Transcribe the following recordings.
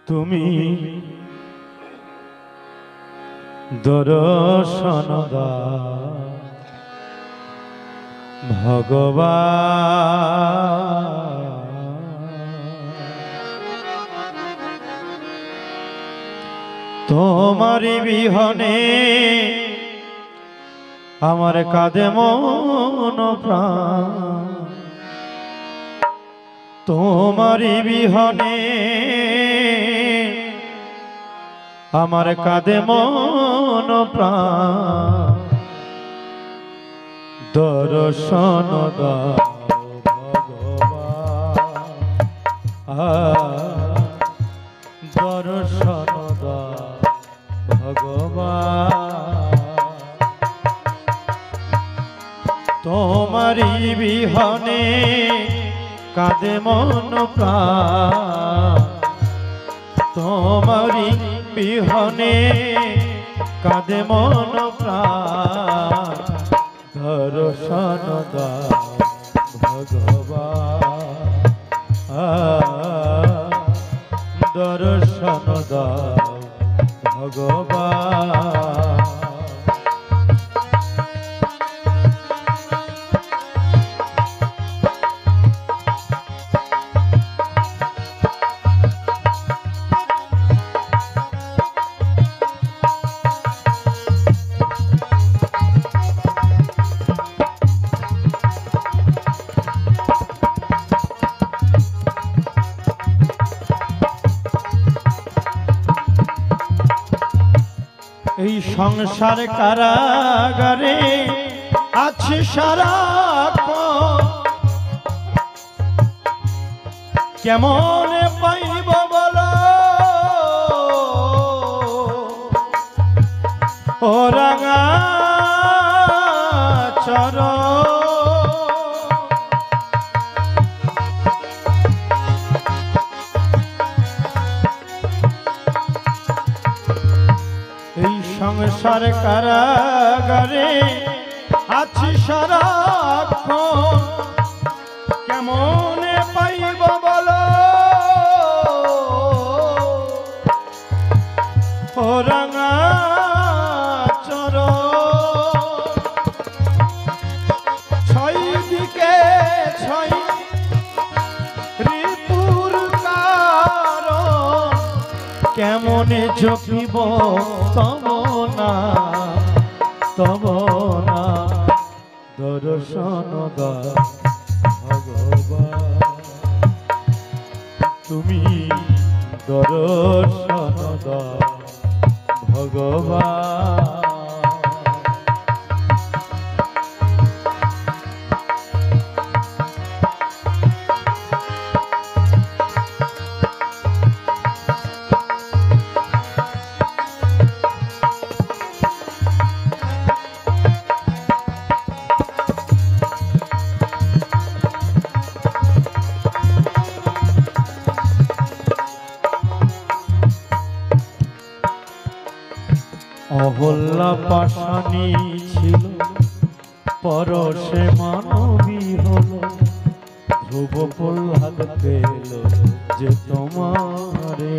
তুমি দর্শন দাও ভগবান, তোমারি বিহনে আমার কাঁদে মন প্রাণ, তোমারি বিহনে আমার কাঁদে মন প্রাণ, দর্শন দাও ভগবান, দর্শন দাও ভগবান, তোমারি বিহনে কাঁদে মন প্রাণ, তোমারি বিহনে কাঁদে মন প্রাণ, দর্শন দাও ভগবান, দর্শন দাও ভগবান। এই সংসার কারাগারে আছে সারাক্ষণ, কেমন পাইব বলো ও রাঙা চরণ, সংসার কারাগারে আছি সারাক্ষণ, কেমন পাইব বলো ও রাঙা চরণ, ছয় দিকে ছয় ঋতুর কারণ, কেমনে জপিব তব না দর্শন দাও ভগবান, তুমি দর্শন দাও ভগবান। অহল্যা পাশানি ছিল পরশে মানবী হলো, ধ্রুব প্রহ্লাদ পেল যে তোমারে,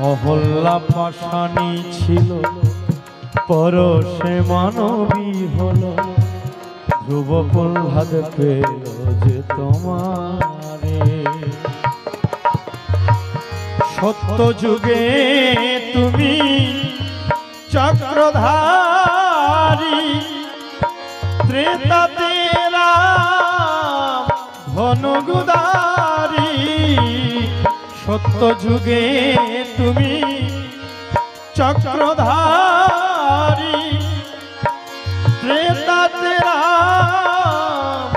অহল্যা পাশানি ছিল পরশে মানবী হলো, ধ্রুব প্রহ্লাদ পেল যে তোমারে, সত্য যুগে তুমি চক্রধারী, ত্রেতাতে রাম ধনুগুদারী, সত্য যুগে তুমি চক্রধারী, ত্রেতাতে রাম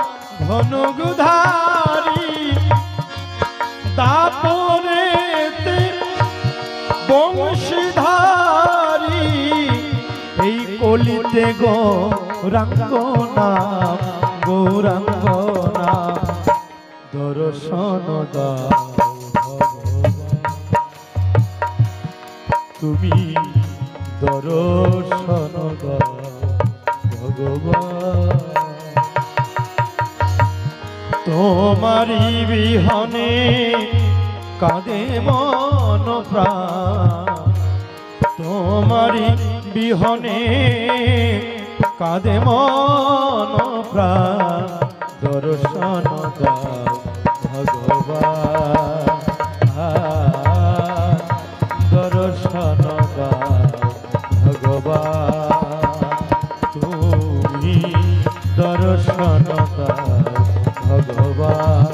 ধনুগুধারী, দাপরেতে বংশীধারী, এই কলিতে গৌরাঙ্গ নাম, গৌরাঙ্গ নাম, দর্শন দাও ভগবান, তুমি দর্শন দাও ভগবান। ভগবান তোমারি বিহনে কাঁদে মন প্রাণ তোমারি বিহনে কাঁদে মন প্রাণ দর্শন দাও ভগবান দর্শন দাও ভগবান তুমি দর্শন দাও ভগবান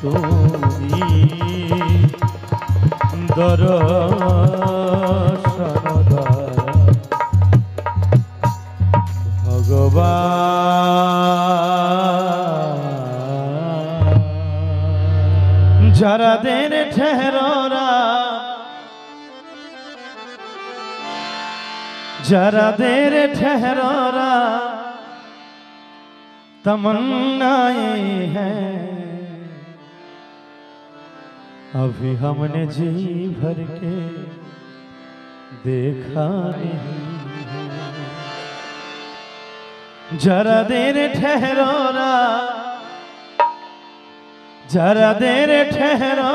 তুমি দর্শন দাও ভগবান जरा देर ठहरो जरा देर ठहरो तमन्नाएं हैं अभी हमने जी भर के देखा नहीं जरा देर ठहरो जरा देर ठहरो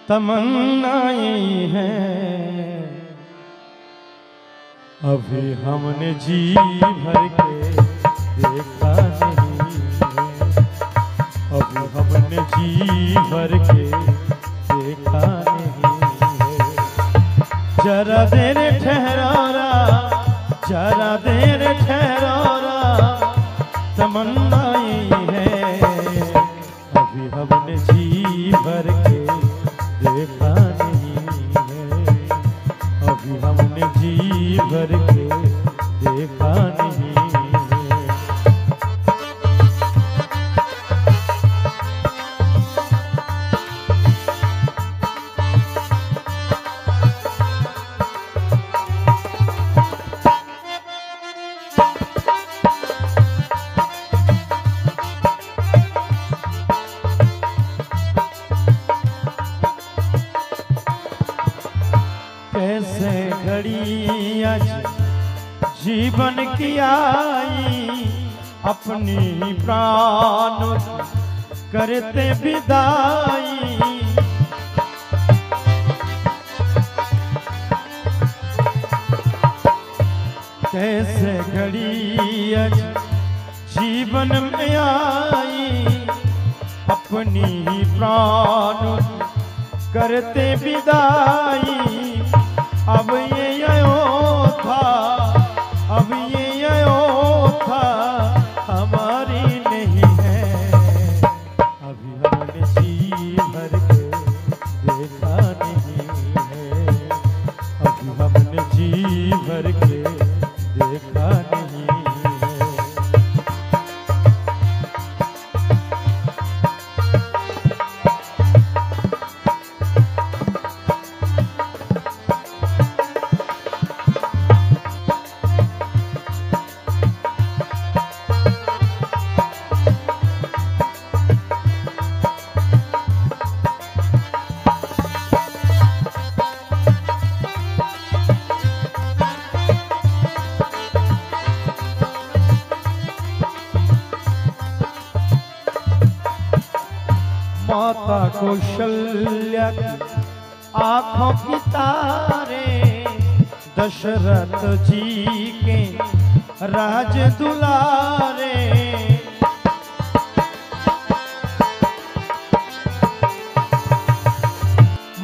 तमन्नाएं हैं अभी हमने जी भर के देखा नहीं अभी हमने जी भर के देखा नहीं जरा देर ठहरो जरा देर ठहरो तमन्नाएं हैं अभी हमने जी भर के देखा नहीं है अभी हमने जी भर के देखा नहीं है कैसे घड़ी आज जीवन की आई अपनी प्राण करते विदाई कैसे घड़ी आज जीवन में आई अपनी प्राण करते विदाई अब ये अयोध्या अब ये अयोध्या हमारी नहीं है अभी हमने जी भर के देखा नहीं है अभी हमने जी भर के देखा नहीं है माता कौशल्या की आँखों की तारे दशरथ जी के राज दुलारे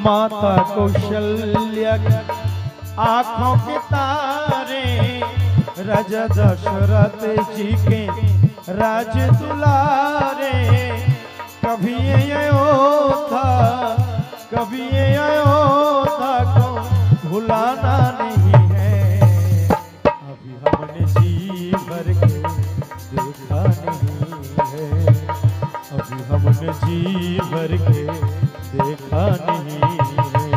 माता कौशल्या की आँखों के तारे राजा दशरथ जी के राज दुलारे कभी ये अयोध्या कभी ये अयोध्या को भुलाना नहीं है अभी हमने जी भर के देखा नहीं है अभी हमने जी भर के देखा नहीं है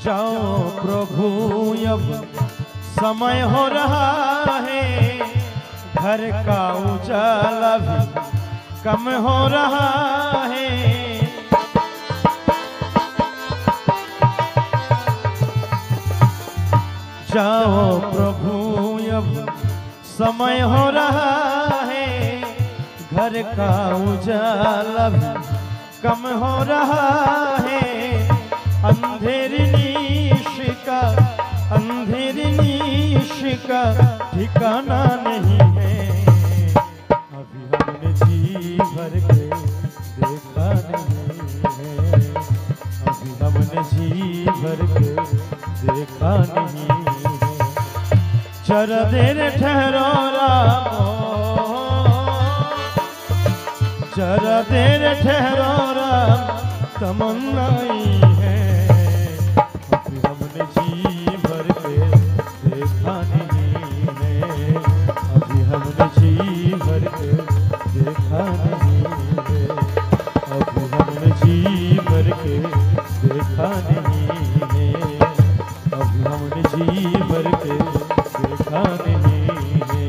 जाओ प्रभु अब समय हो रहा है, घर का उजाला भी कम हो रहा है। जाओ प्रभु अब समय हो रहा है, घर का उजाला भी कम हो रहा है। अंधेरी नीश का ठिकाना नहीं है, अभी हमने जी भर के देखा नहीं है, अभी हमने जी भर के देखा नहीं है। जरा देर ठहरो रामो, जरा देर ठहरो राम, तमन्नाई है, अभी हमने जी भर के देखा नहीं है, अभी हमने जी भर के देखा नहीं है, अभी हमने जी भर के देखा नहीं है, अभी हमने जी भर के देखा नहीं है,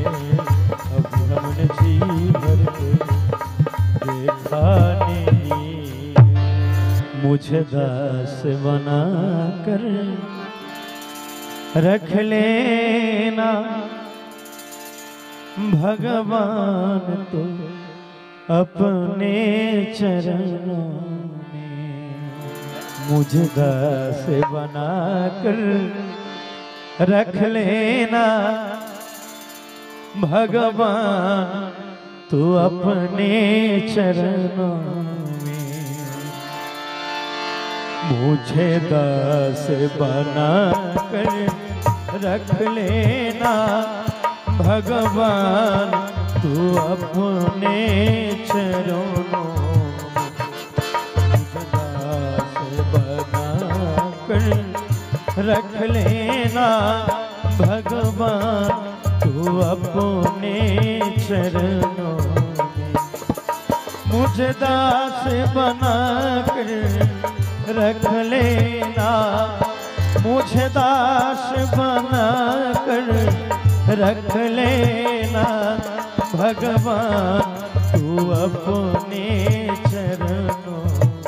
अभी हमने जी भर के देखा नहीं। मुझे दास बना कर रख लेना भगवान तो अपने चरणों में, मुझे दास बना कर रख लेना भगवान तू अपने चरणों में। मुझे दास बना कर रख लेना भगवान तू अपने चरणों में। मुझे दास बना कर रख लेना भगवान तू अपने चरणों में। मुझे दास बना कर रख लेना, मुझे दास बना कर रख लेना भगवान तू अपने चरणों में।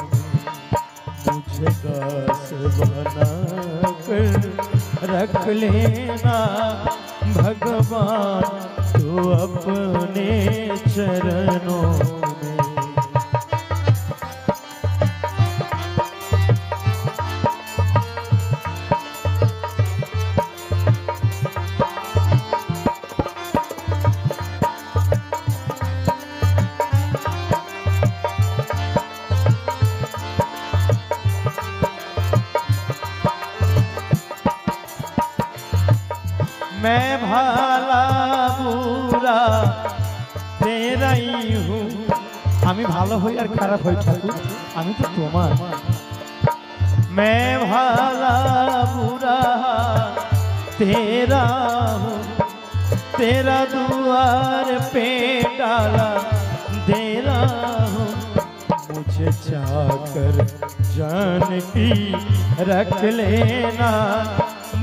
मुझे दास बना कर रख लेना भगवान तू अपने चरणों में। मैं भाला बुरा तेराई हूँ, आमी भालो हई और खराब हई ठाकुर आमी तो तुम्हार। मैं भाला बुरा तेरा हूँ, तेरा दुआर पे डाला दे रहा हूँ। मुझे चाकर जान की रख लेना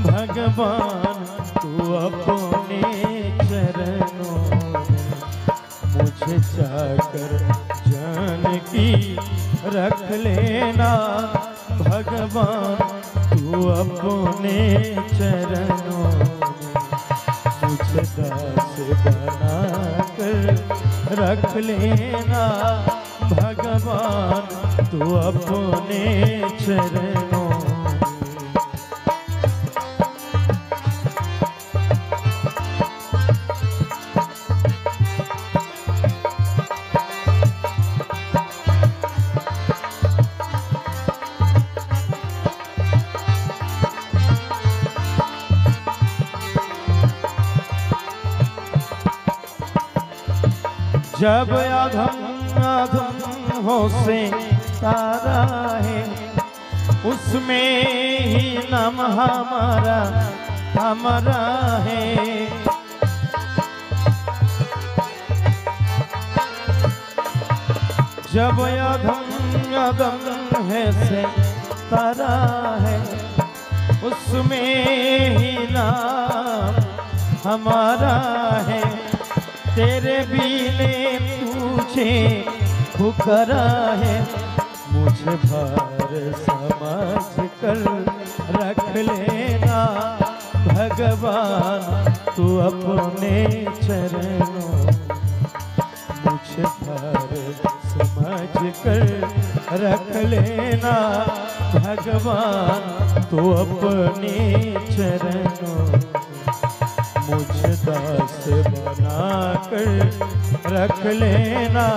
भगवान तू अपने चरणों में। मुझे चाकर जान की रख लेना भगवान तू अपने चरणों में। मुझे दास बना कर रख लेना भगवान तू अपने चरणों में। जब अधम अधम हो से तारा है, उसमें ही नाम हमारा हमारा है। जब अधम अधम है से तारा है, उसमें ही नाम हमारा है। तेरे बीने तुझे पुकारा है। मुझे भार समझ कर रख लेना भगवान तू अपने चरणों। मुझे भार समझ कर रख लेना भगवान तू अपने चरणों। मुझे दास बना कर रख लेना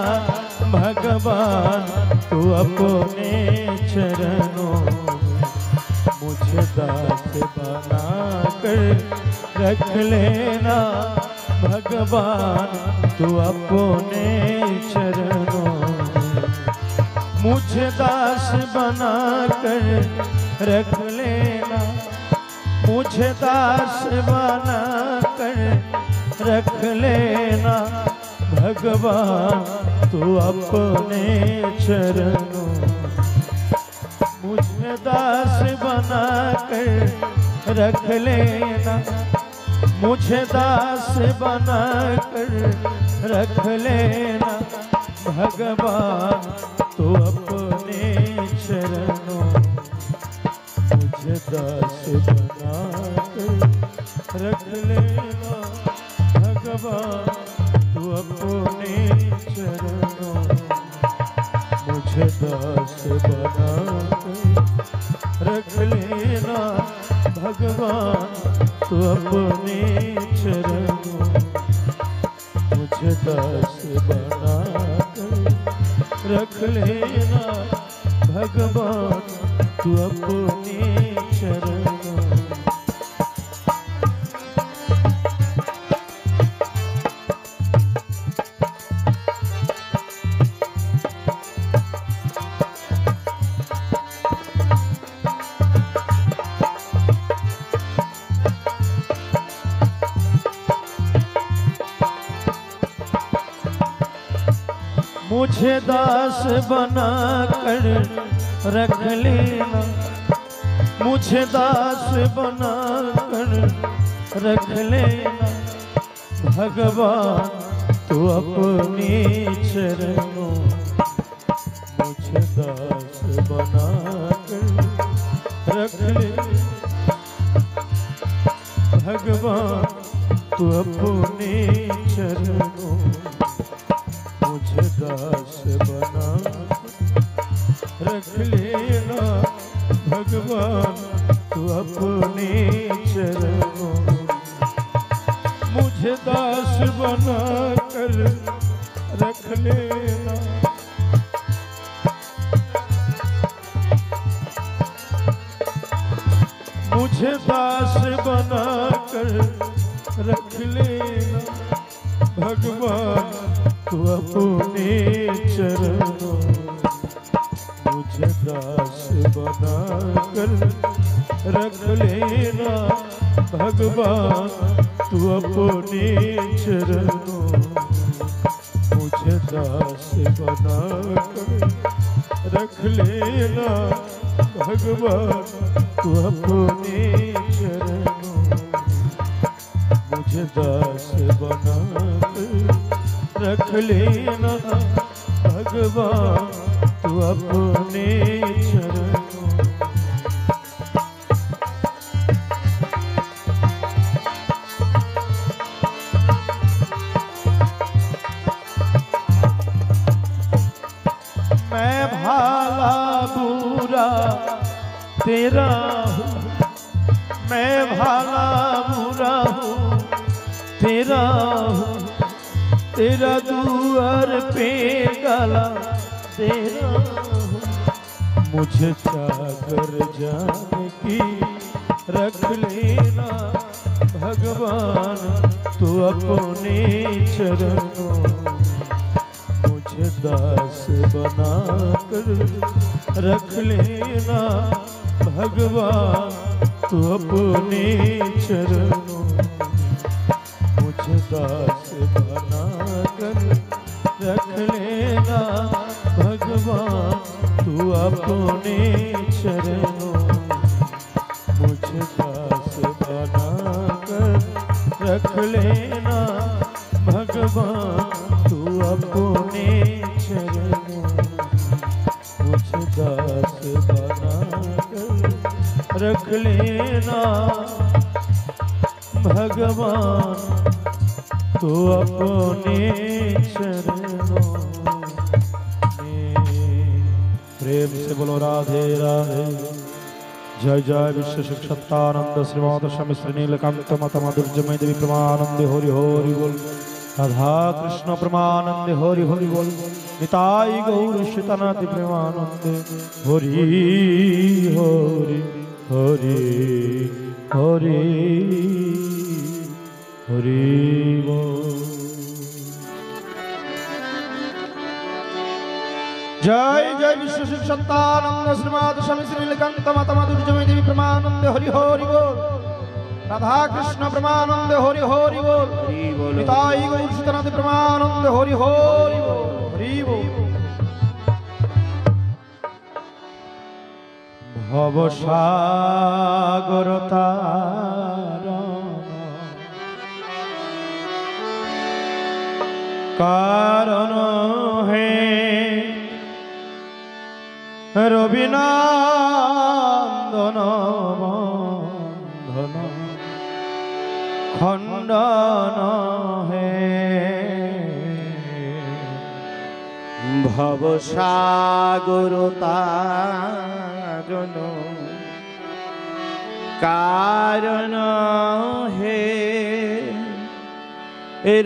भगवान तू अपने चरणों। मुझे दास बना कर रख लेना भगवान तू अपने चरणों। मुझे दास बना कर रख लेना। मुझे दास बना कर रख लेना भगवान तू अपने चरणों। मुझे दास बना कर रख लेना। मुझे दास बना कर रख लेना भगवान तू अपने चरणों। मुझे दास बना कर रख लेना भगवान तू अपने चरणों। मुझे दास बना कर रख लेना भगवान तू अपने चरणों। मुझे दास बना कर रख लेना भगवान तू अपने चरणों। मुझे दास बना कर रख लेना। मुझे दास बना कर रख लेना भगवान तू अपने चरणों। मुझे दास बना कर रख लेना भगवान तू अपने चरणों। मुझे दास बना रख लेना भगवान तू अपने चरणों। मुझे दास बना कर रख लेना। मुझे दास बना कर रख लेना भगवान तू अपने चरणों। मुझे दास बना कर रख लेना भगवान तू अपने चरणों। मुझे दास बना कर रख लेना भगवान तू अपने चरणों। मुझे दास बना कर रख लेना भगवान तू अपने चरणों। मैं भाला बुरा तेरा हूँ। मैं भाला बुरा हूँ तेरा हूँ। तेरा दुआर पे गला तेरा हूँ। मुझे चाकर जाने की रख लेना भगवान तू अपने चरणों। मुझे दास बना कर रख लेना भगवान तू अपने चरणों। मुझे दास बना कर रख लेना भगवान तू अपने चरणों। रख लेना भगवान तू अपने चरणों मुझे दास बना कर रख लेना भगवान तू अपने चरणों में। प्रेम से बोलो राधे राधे। जय जय विश्व शिक्षानंद श्रीमद स्वामी श्री नीलकंठ मत मधुर्जमय देवी प्रमानंद हरि हरि बोल। राधा कृष्ण प्रमानंद हरि हरि बोल। निताई गौर सीतानाथ प्रेमानंद हरि हरि हरि हरि हरि बोल। जय जय विश्व शिक्षानंद श्रीमद स्वामी श्री नीलकंठ मत मधुर्जमय देवी प्रमानंद हरि हरि बोल। राधा कृष्ण प्रमानंद हरि हरि बोल। निताई गौर सीतानाथ प्रमानंद हरि हरि बोल। हरि बोल। भव सागर तारण कारण है रविनंदन बंधन खंडन है। भव सागर तारण कारण है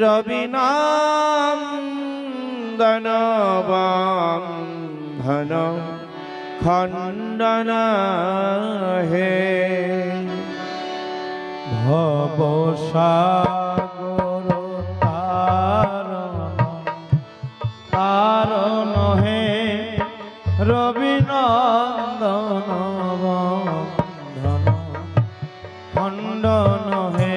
रविनंदन बंधन खंडन है। भव सागर तारण कारण है रविनंदन बंधन खंडन है।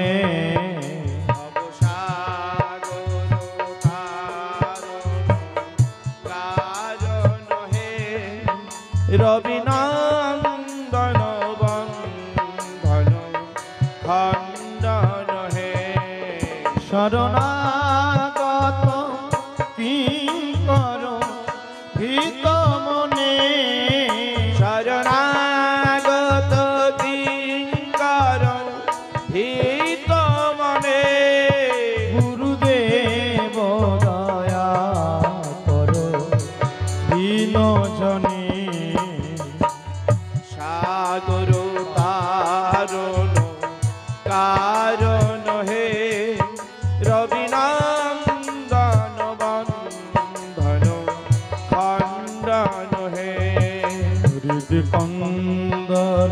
रविनंदन बंधन खंडन है। शरणागत किंकर भीत मने शरणागत किंकर भीत मने गुरुदेव दया करो दीन जने। सागर तारण कारण है रविनंदन बंधन खंडन है। हृदकंदर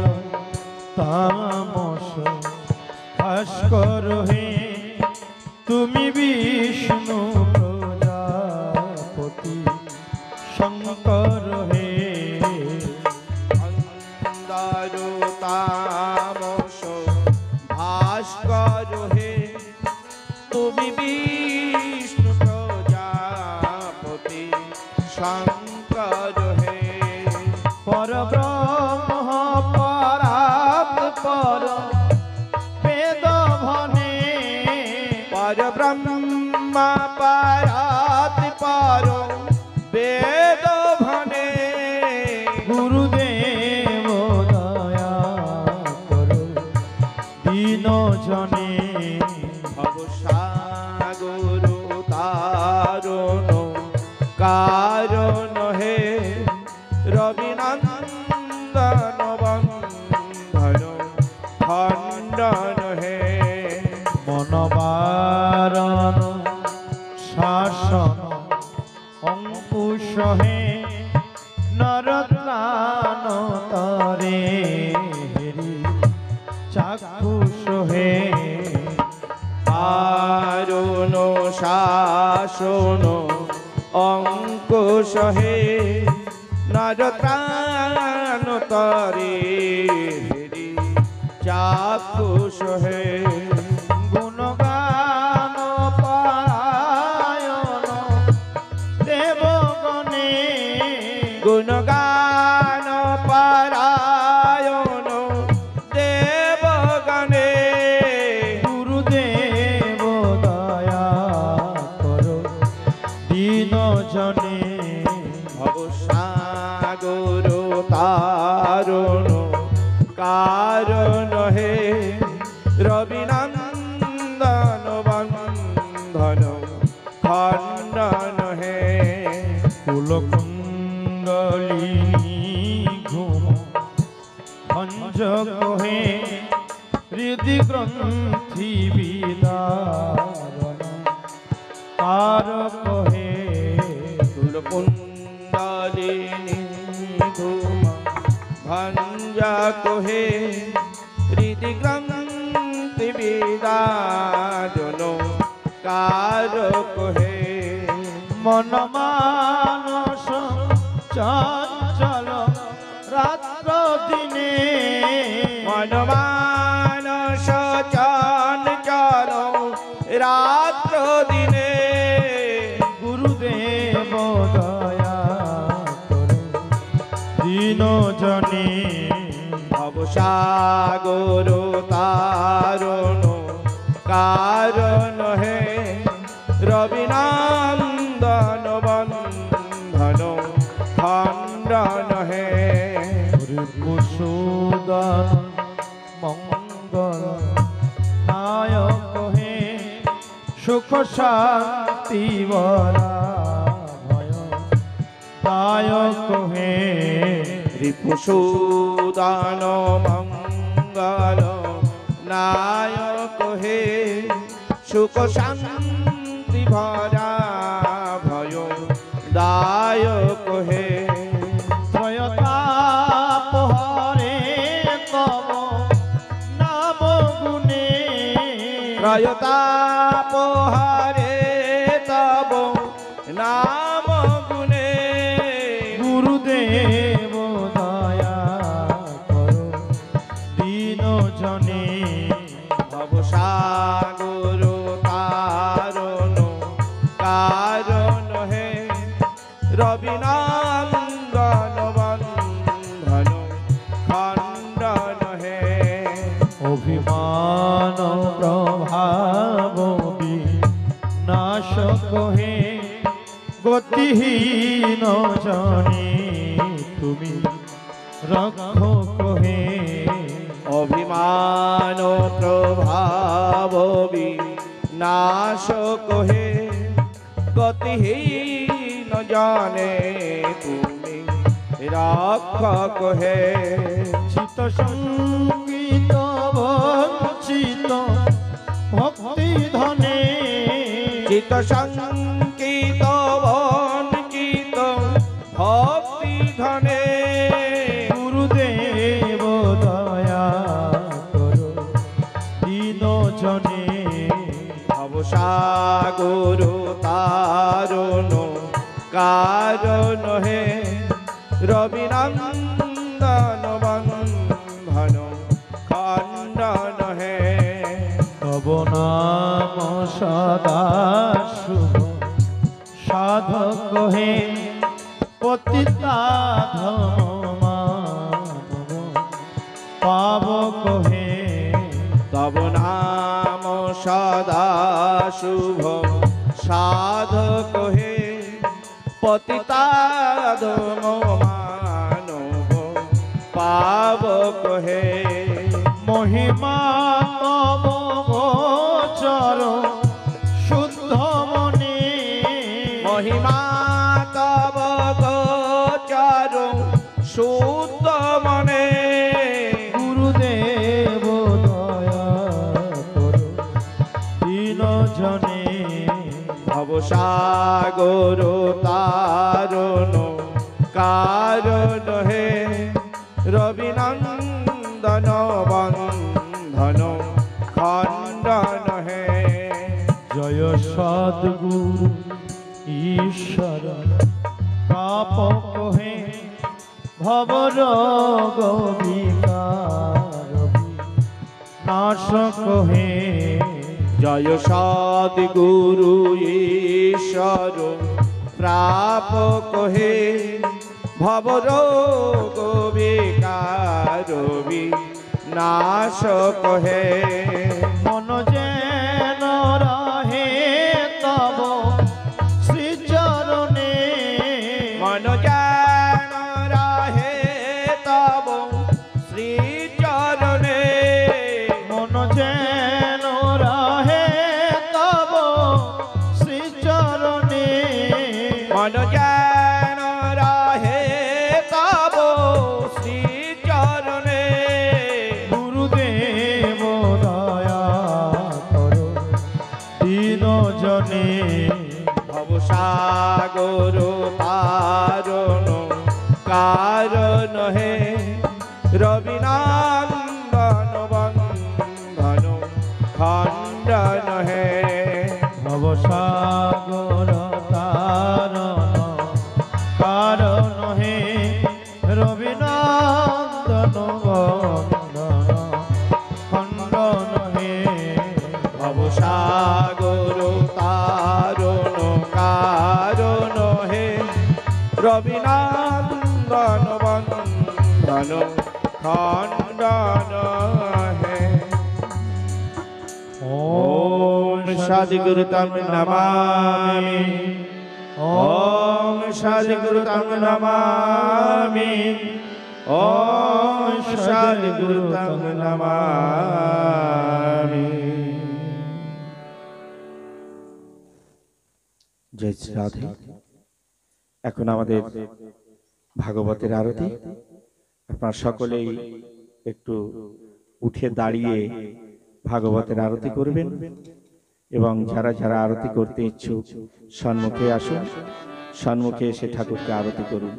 तामस भास्कर हे तुमी विष्णु प्रजापति शंकर हे। तामस भास्कर हे तुमी विष्णु प्रजापति शंकर हे। परब्रह्म परात् पर वेद भने परब्रह्म परात् पर वेद भने गुरुदेव दया करो दीन जने। भव सागर तारण कारण है रविनंदन बंधन खंडन है। मनवारण शासन अंकुश है नरत्राण तरे चाक्षुष है। आरुण शासन अंकुश है नरत्राण तरे चाक्षुष है। गुणगान पारायण देवगणे गुणगान पारायण देवगणे गुरुदेव তারুণ কারণ হে রবিনন্দন বন্ধন খণ্ডন হে কুলকুণ্ডলী ঘুম ভঞ্জ কহে হৃদি গ্রন্থি বিদারণ তার কহে কুলকুণ্ডলিনী ধূম ভঞ্জা কহে হৃদি গ্রন্থি বিদারণ কার কহে মন মানস চঞ্চল রাত্র দিনে মনমানস চঞ্চল রাত্র দিনে গুরুদেব দয়া করে দিন জনে ভবসাগর তারণ কারণ হে রবিনন্দন বন্ধন খণ্ডন হে মুসুদন মঙ্গল নায়ক হে সুখ শান্তি বরা ভয় দায়ক হে রিপুসূদন মঙ্গল নায়ক হে সুখ শান্তি ভরা ভয় দায়ক হে ত্রয়তাপহরে তব নাম গুণে ত্রয়তাপহারে তব নাম গুণে গুরুদেব দয়া করো দিন জনে ভবসাগর তারণ কারণ হে রবিনন্দন বন্ধন খণ্ডন হে অভিমান প্রভাব বিনাশক হে গতিহীন জনে তুমি রক্ষক হে অভিমান প্রভাব বিনাশক হে গতিহীন জানে তুমি রক্ষক হে চিত সঙ্গীত বঞ্চিত ভক্তি ধনে চিত সংকিত বঞ্চিত ভক্তি ধনে গুরুদেব দয়া করো দিন জনে ভবসাগর তারণ কারণ হে রবিনন্দন বন্ধন খণ্ডন হে তব নাম সদা শুভ সাধক হে পতিতাধম মানব পাবক হে তব নাম সদা শুভ সাধক হে পতিতাধম মানব পাবক হে মহিমা তব গোচর শুদ্ধ মনে মহিমা তব গোচর শুদ্ধ মনে গুরুদেব দয়া করো দিন জনে ভবসাগর তারণ কারণ হে রবিনন্দন বন্ধন খণ্ডন হে জয় সদ্গুরু ঈশ্বর পাপক হে ভবরোগ বিকার নাশক হে জয় সদ্গুরু ঈশ্বর প্রাপক হে ভবরোগ বিকার বিনাশক হে মন যেন রহে তব শ্রীচরণে মন জ্ঞান রাহে শ্রী চরণে গুরুদেব দয়া করো দীন জনে ভবসাগর তারণ কারণ হে রবিনন্দন বন্ধন খণ্ডন হে ভবসাগর তারণ কারণ হে রবিনন্দন বন্দন খণ্ডন হে ভবসাগর তারণ কারণ হে রবিনন্দন বন্ধন খণ্ডন হে ওম সদ্গুরু তং নমামি ওম সদ্গুরু তং নমামি ওম সদ্গুরু তং নমামি। জয় শ্রী রাধে। এখন আমাদের ভাগবতের আরতি। আপনারা সকলেই একটু উঠে দাঁড়িয়ে ভাগবতের আরতি করবেন এবং যারা যারা আরতি করতে ইচ্ছুক সম্মুখে আসুন, সম্মুখে এসে ঠাকুরকে আরতি করুন।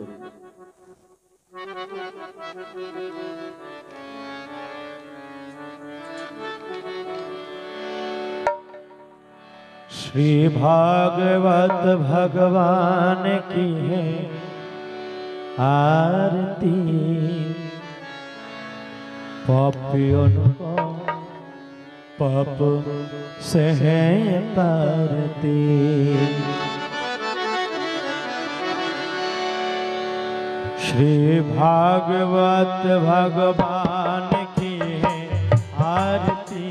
श्री भागवत भगवान की है आरती पापियों को पाप से है तारती। श्री भागवत भगवान की है आरती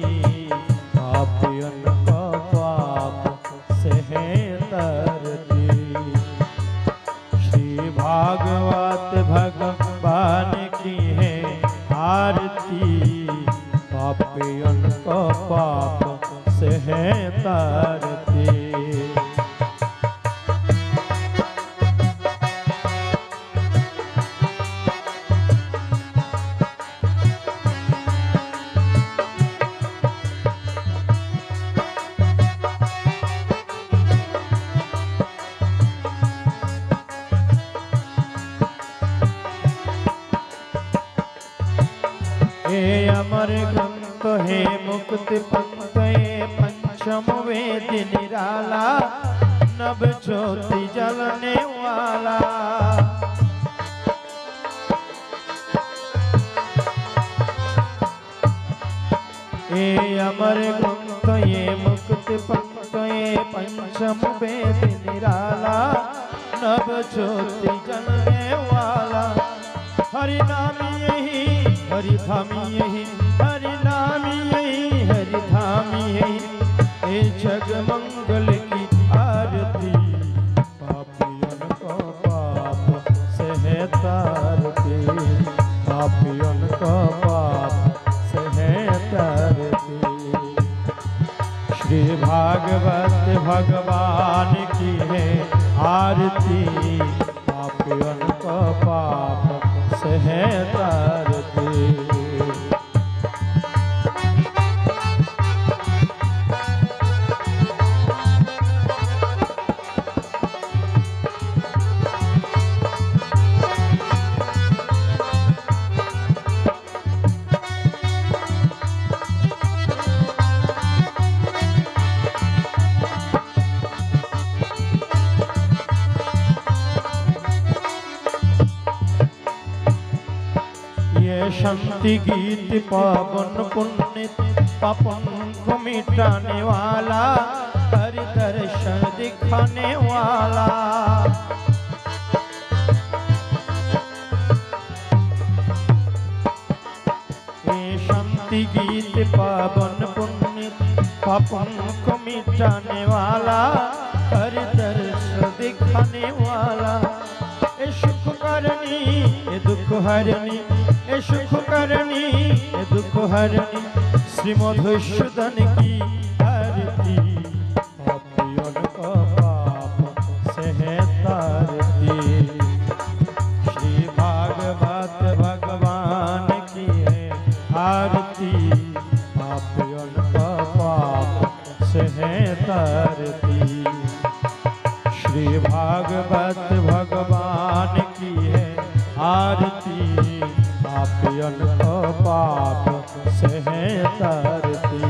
पापियों को पाप से है तारती। श्री भागवत भगवान की है आरती पापियों को पाप से है तारती। अमर ग्रंथ है मुक्ति पंथ है पंचम वेद निराला नभ ज्योति जलने वाला। ए अमर ग्रंथ ये मुक्ति पंथ ये पंचम वेद निराला नभ ज्योति जलने वाला। हरि नाम यही हरि धाम यही हरि नाम यही हरि धाम यही ए जग मंगल की आरती पापियों को पाप से है तारती। पापियों को पाप से है तारती। श्री भागवत भगवान की है आरती पापियों को पाप से है तारती। शांति गीत पावन पुण्य पापन को मिटाने वाला हरि दर्शन दिखाने वाला। ये शांति गीत पावन पुण्य पापन को मिटाने वाला हरि दर्शन दिखाने वाला। ए सुख करनी ए दुख हरनी ए सुख करनी ए दुख हरनी श्रीमधुसूदन की आरती पापियों को पाप से है तारती। श्री भागवत भगवान पापियन को पाप से तरती।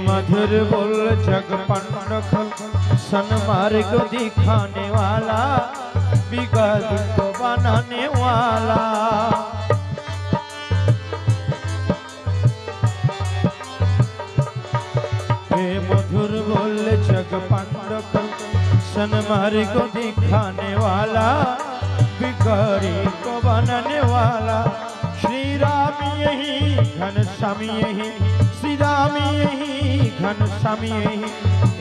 मधुर बोल जग पंडख सन्मार्ग दिखाने वाला, बिगड़ को बनाने वाला। हे मधुर बोल जग पंडख सन्मार्ग दिखाने वाला, बिगड़ी को बनाने वाला। श्री राम यही घनश्याम यही, श्री राम यही घनश्याम यही,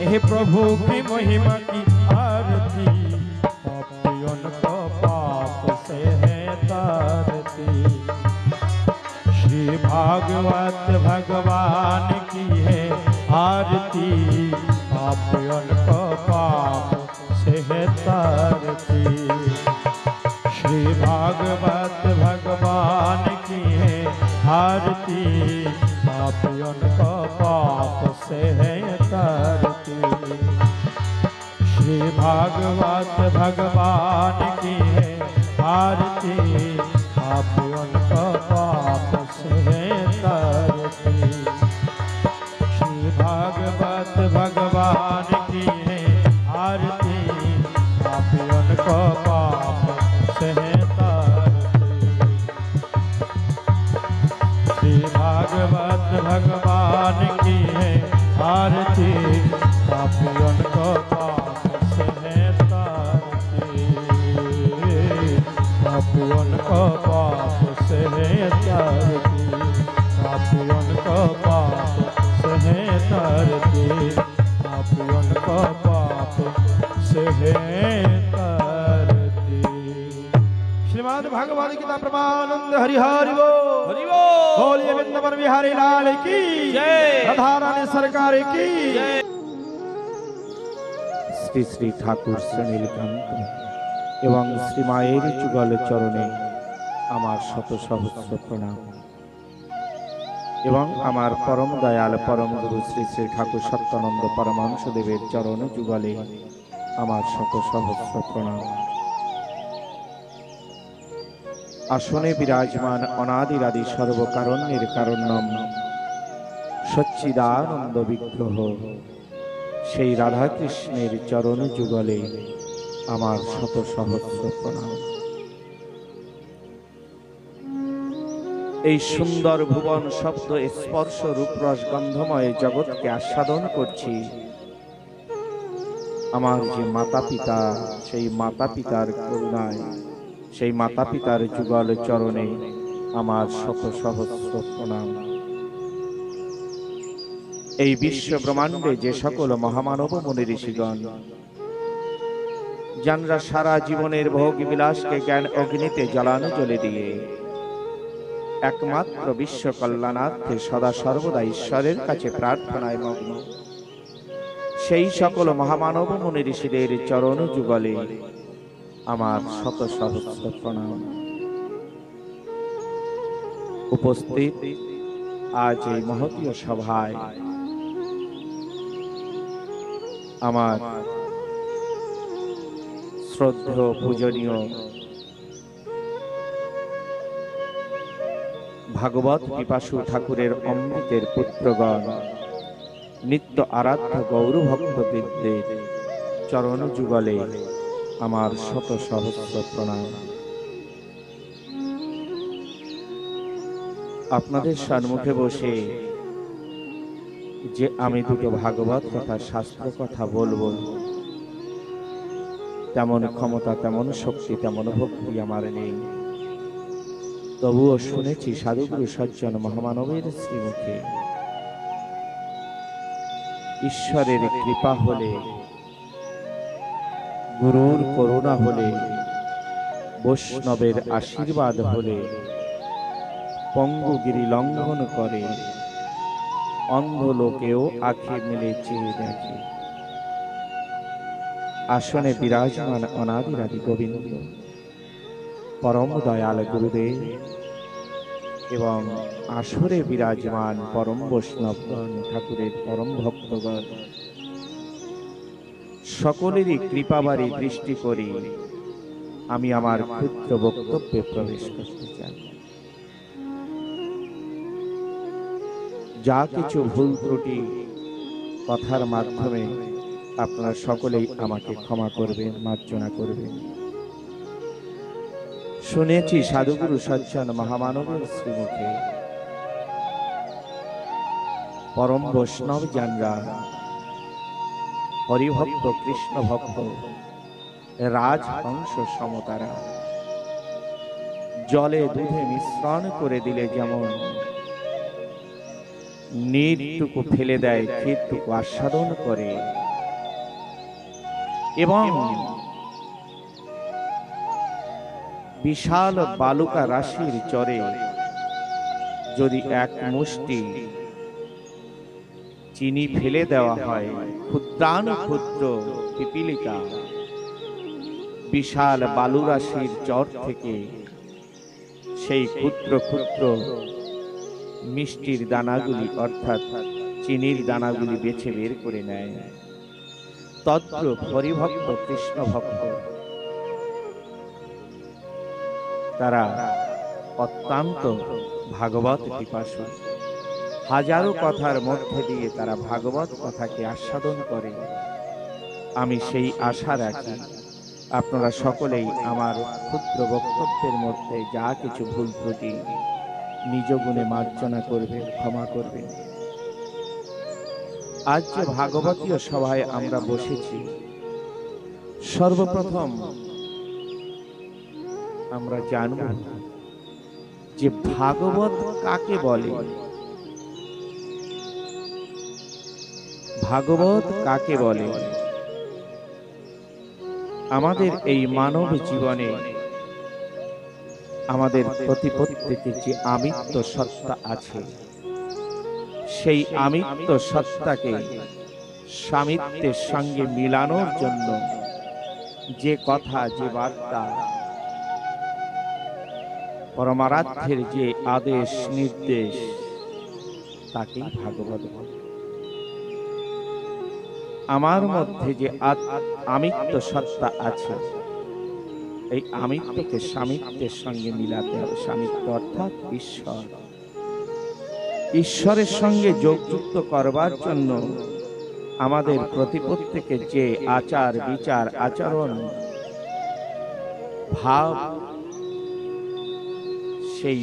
हे प्रभु की महिमा की आरती। पापियों को पाप से है तारती। श्री भागवत भगवान की है आरती, पापियों को पाप से है तारती। श्री भागवत भगवान की है आरती, पापियों को पाप से है तरती। श्री भागवत भगवान की है आरती, पापियों को पाप से है तरती। श्री भागवत भगवान की है आरती, पापियों को पाप से है तरती। श्री भागवत भगवान की है आरती, पापियों को पाप से है तारती। पापियों को पाप से है तारती, पापियों को पाप से है तारती, पापियों को पाप से है तारती। श्रीमद् भगवद गीता प्रमानंद हरि हरि बोल। बोलिए वृंदावन बिहारी लाल की जय, राधा रानी सरकार की जय। শ্রী শ্রী ঠাকুর শ্রীনীলকান্ত এবং শ্রী মায়ের যুগল চরণে আমার শত সহস্র প্রণাম এবং আমার পরম দয়াল পরম গুরু শ্রী শ্রী ঠাকুর সত্যানন্দ পরমহংস দেবের চরণ যুগলে আমার শত সহস্র প্রণাম। আসনে বিরাজমান অনাদিরাদি সর্বকারণ্যের কারণ্যম সচ্চিদানন্দ বিগ্রহ সেই রাধাকৃষ্ণের চরণ যুগলে আমার শত সহস্র প্রণাম। এই সুন্দর ভুবন শব্দ স্পর্শ রূপরস গন্ধময় জগৎকে আস্বাদন করছি। আমার যে মাতা পিতা, সেই মাতা পিতার করুণায়, সেই মাতা পিতার যুগল চরণে আমার শত সহস্র প্রণাম। এই বিশ্ব ব্রহ্মাণ্ডে যে সকল মহামানব মুনি ঋষিগণ, যানরা সারা জীবনের ভোগ বিলাসকে জ্ঞান অগ্নিতে জ্বালানো জ্বলে দিয়ে একমাত্র বিশ্ব কল্যাণার্থে সদা সর্বদা ঈশ্বরের কাছে প্রার্থনায় মগ্ন, সেই সকল মহামানব মুনি ঋষিদের চরণ যুগলে আমার শত সহস্র প্রণাম। উপস্থিত আজ এই মহতীয় সভায় আমার শ্রদ্ধেয় পূজনীয় ভাগবত পিপাসু ঠাকুরের অমৃতের পুত্রগণ, নিত্য আরাধ্য গৌরভক্তবৃন্দের চরণ যুগলে আমার শত সহস্র প্রণাম। আপনাদের সম্মুখে বসে যে আমি দুটো ভাগবত কথা শাস্ত্র কথা বলবো, তেমন ক্ষমতা, তেমন শক্তি, তেমন ভক্তি আমার নেই। তবুও শুনেছি সাধুগুরু সজ্জন মহামানবের শ্রীমুখে ঈশ্বরের কৃপা হলে, গুরুর করুণা হলে, বৈষ্ণবের আশীর্বাদ হলে পঙ্গুগিরি লঙ্ঘন করে অন্ধ লোকেও আঁখি মেলে চেয়ে দেখে। আসনে বিরাজমান অনাদিরাদি গোবিন্দ পরম দয়াল গুরুদেব এবং আসরে বিরাজমান পরম বৈষ্ণবগণ ঠাকুরের পরম ভক্তগণ সকলেরই কৃপাবারে দৃষ্টি করে আমি আমার ক্ষুদ্র বক্তব্যে প্রবেশ করতে চাই। যা কিছু ভুল ত্রুটি কথার মাধ্যমে আপনারা সকলেই আমাকে ক্ষমা করবেন, মার্জনা করবেন। শুনেছি সাধুগুরু সজ্জন মহামানবের শ্রীমুখে পরম বৈষ্ণব জানরা, হরিভক্ত, কৃষ্ণ ভক্ত, রাজহংস সমতারা জলে দুধে মিশ্রণ করে দিলে যেমন নীরটুকু ফেলে দেয়, ক্ষীরটুকু আস্বাদন করে, এবং বিশাল বালুকা রাশির চরে যদি এক মুষ্টি চিনি ফেলে দেওয়া হয়, ক্ষুদ্রানুক্ষুদ্র পিপিলিকা বিশাল বালু রাশির চর থেকে সেই ক্ষুদ্র ক্ষুদ্র মিষ্টির দানাগুলি অর্থাৎ চিনির দানাগুলি বেছে বের করে নেয়। তদ্রূপ হরিভক্ত, কৃষ্ণ ভক্ত তারা অত্যন্ত ভাগবত পিপাসু। হাজারো কথার মধ্যে দিয়ে তারা ভাগবত কথাকে আস্বাদন করে। আমি সেই আশা রাখি আপনারা সকলেই আমার ক্ষুদ্র বক্তব্যের মধ্যে যা কিছু ভুল ত্রুটি নিজ গুণে মার্জনা করবেন, ক্ষমা করবেন। আজ যে ভাগবতীয় সভায় আমরা বসেছি, সর্বপ্রথম আমরা জানব যে ভাগবত কাকে বলে। ভাগবত কাকে বলে? আমাদের এই মানব জীবনে আমাদের প্রতিপত্তিতে যে আমিত্ব সত্তা আছে, সেই আমিত্ব সত্তাকে স্বামিত্বের সঙ্গে মিলানোর জন্য যে কথা, যে বার্তা, পরমারাধ্যের যে আদেশ নির্দেশ, তাকেই ভাগবত বলে। আমার মধ্যে যে আমিত্ব সত্তা আছে, এই আমিত্বকে স্বামিত্বের সঙ্গে মিলাতে হবে। স্বামিত্ব অর্থাৎ ঈশ্বর। ঈশ্বরের সঙ্গে যোগযুক্ত করবার জন্য আমাদের প্রতিপত্তিকে যে আচার, বিচার, আচরণ, ভাব, সেই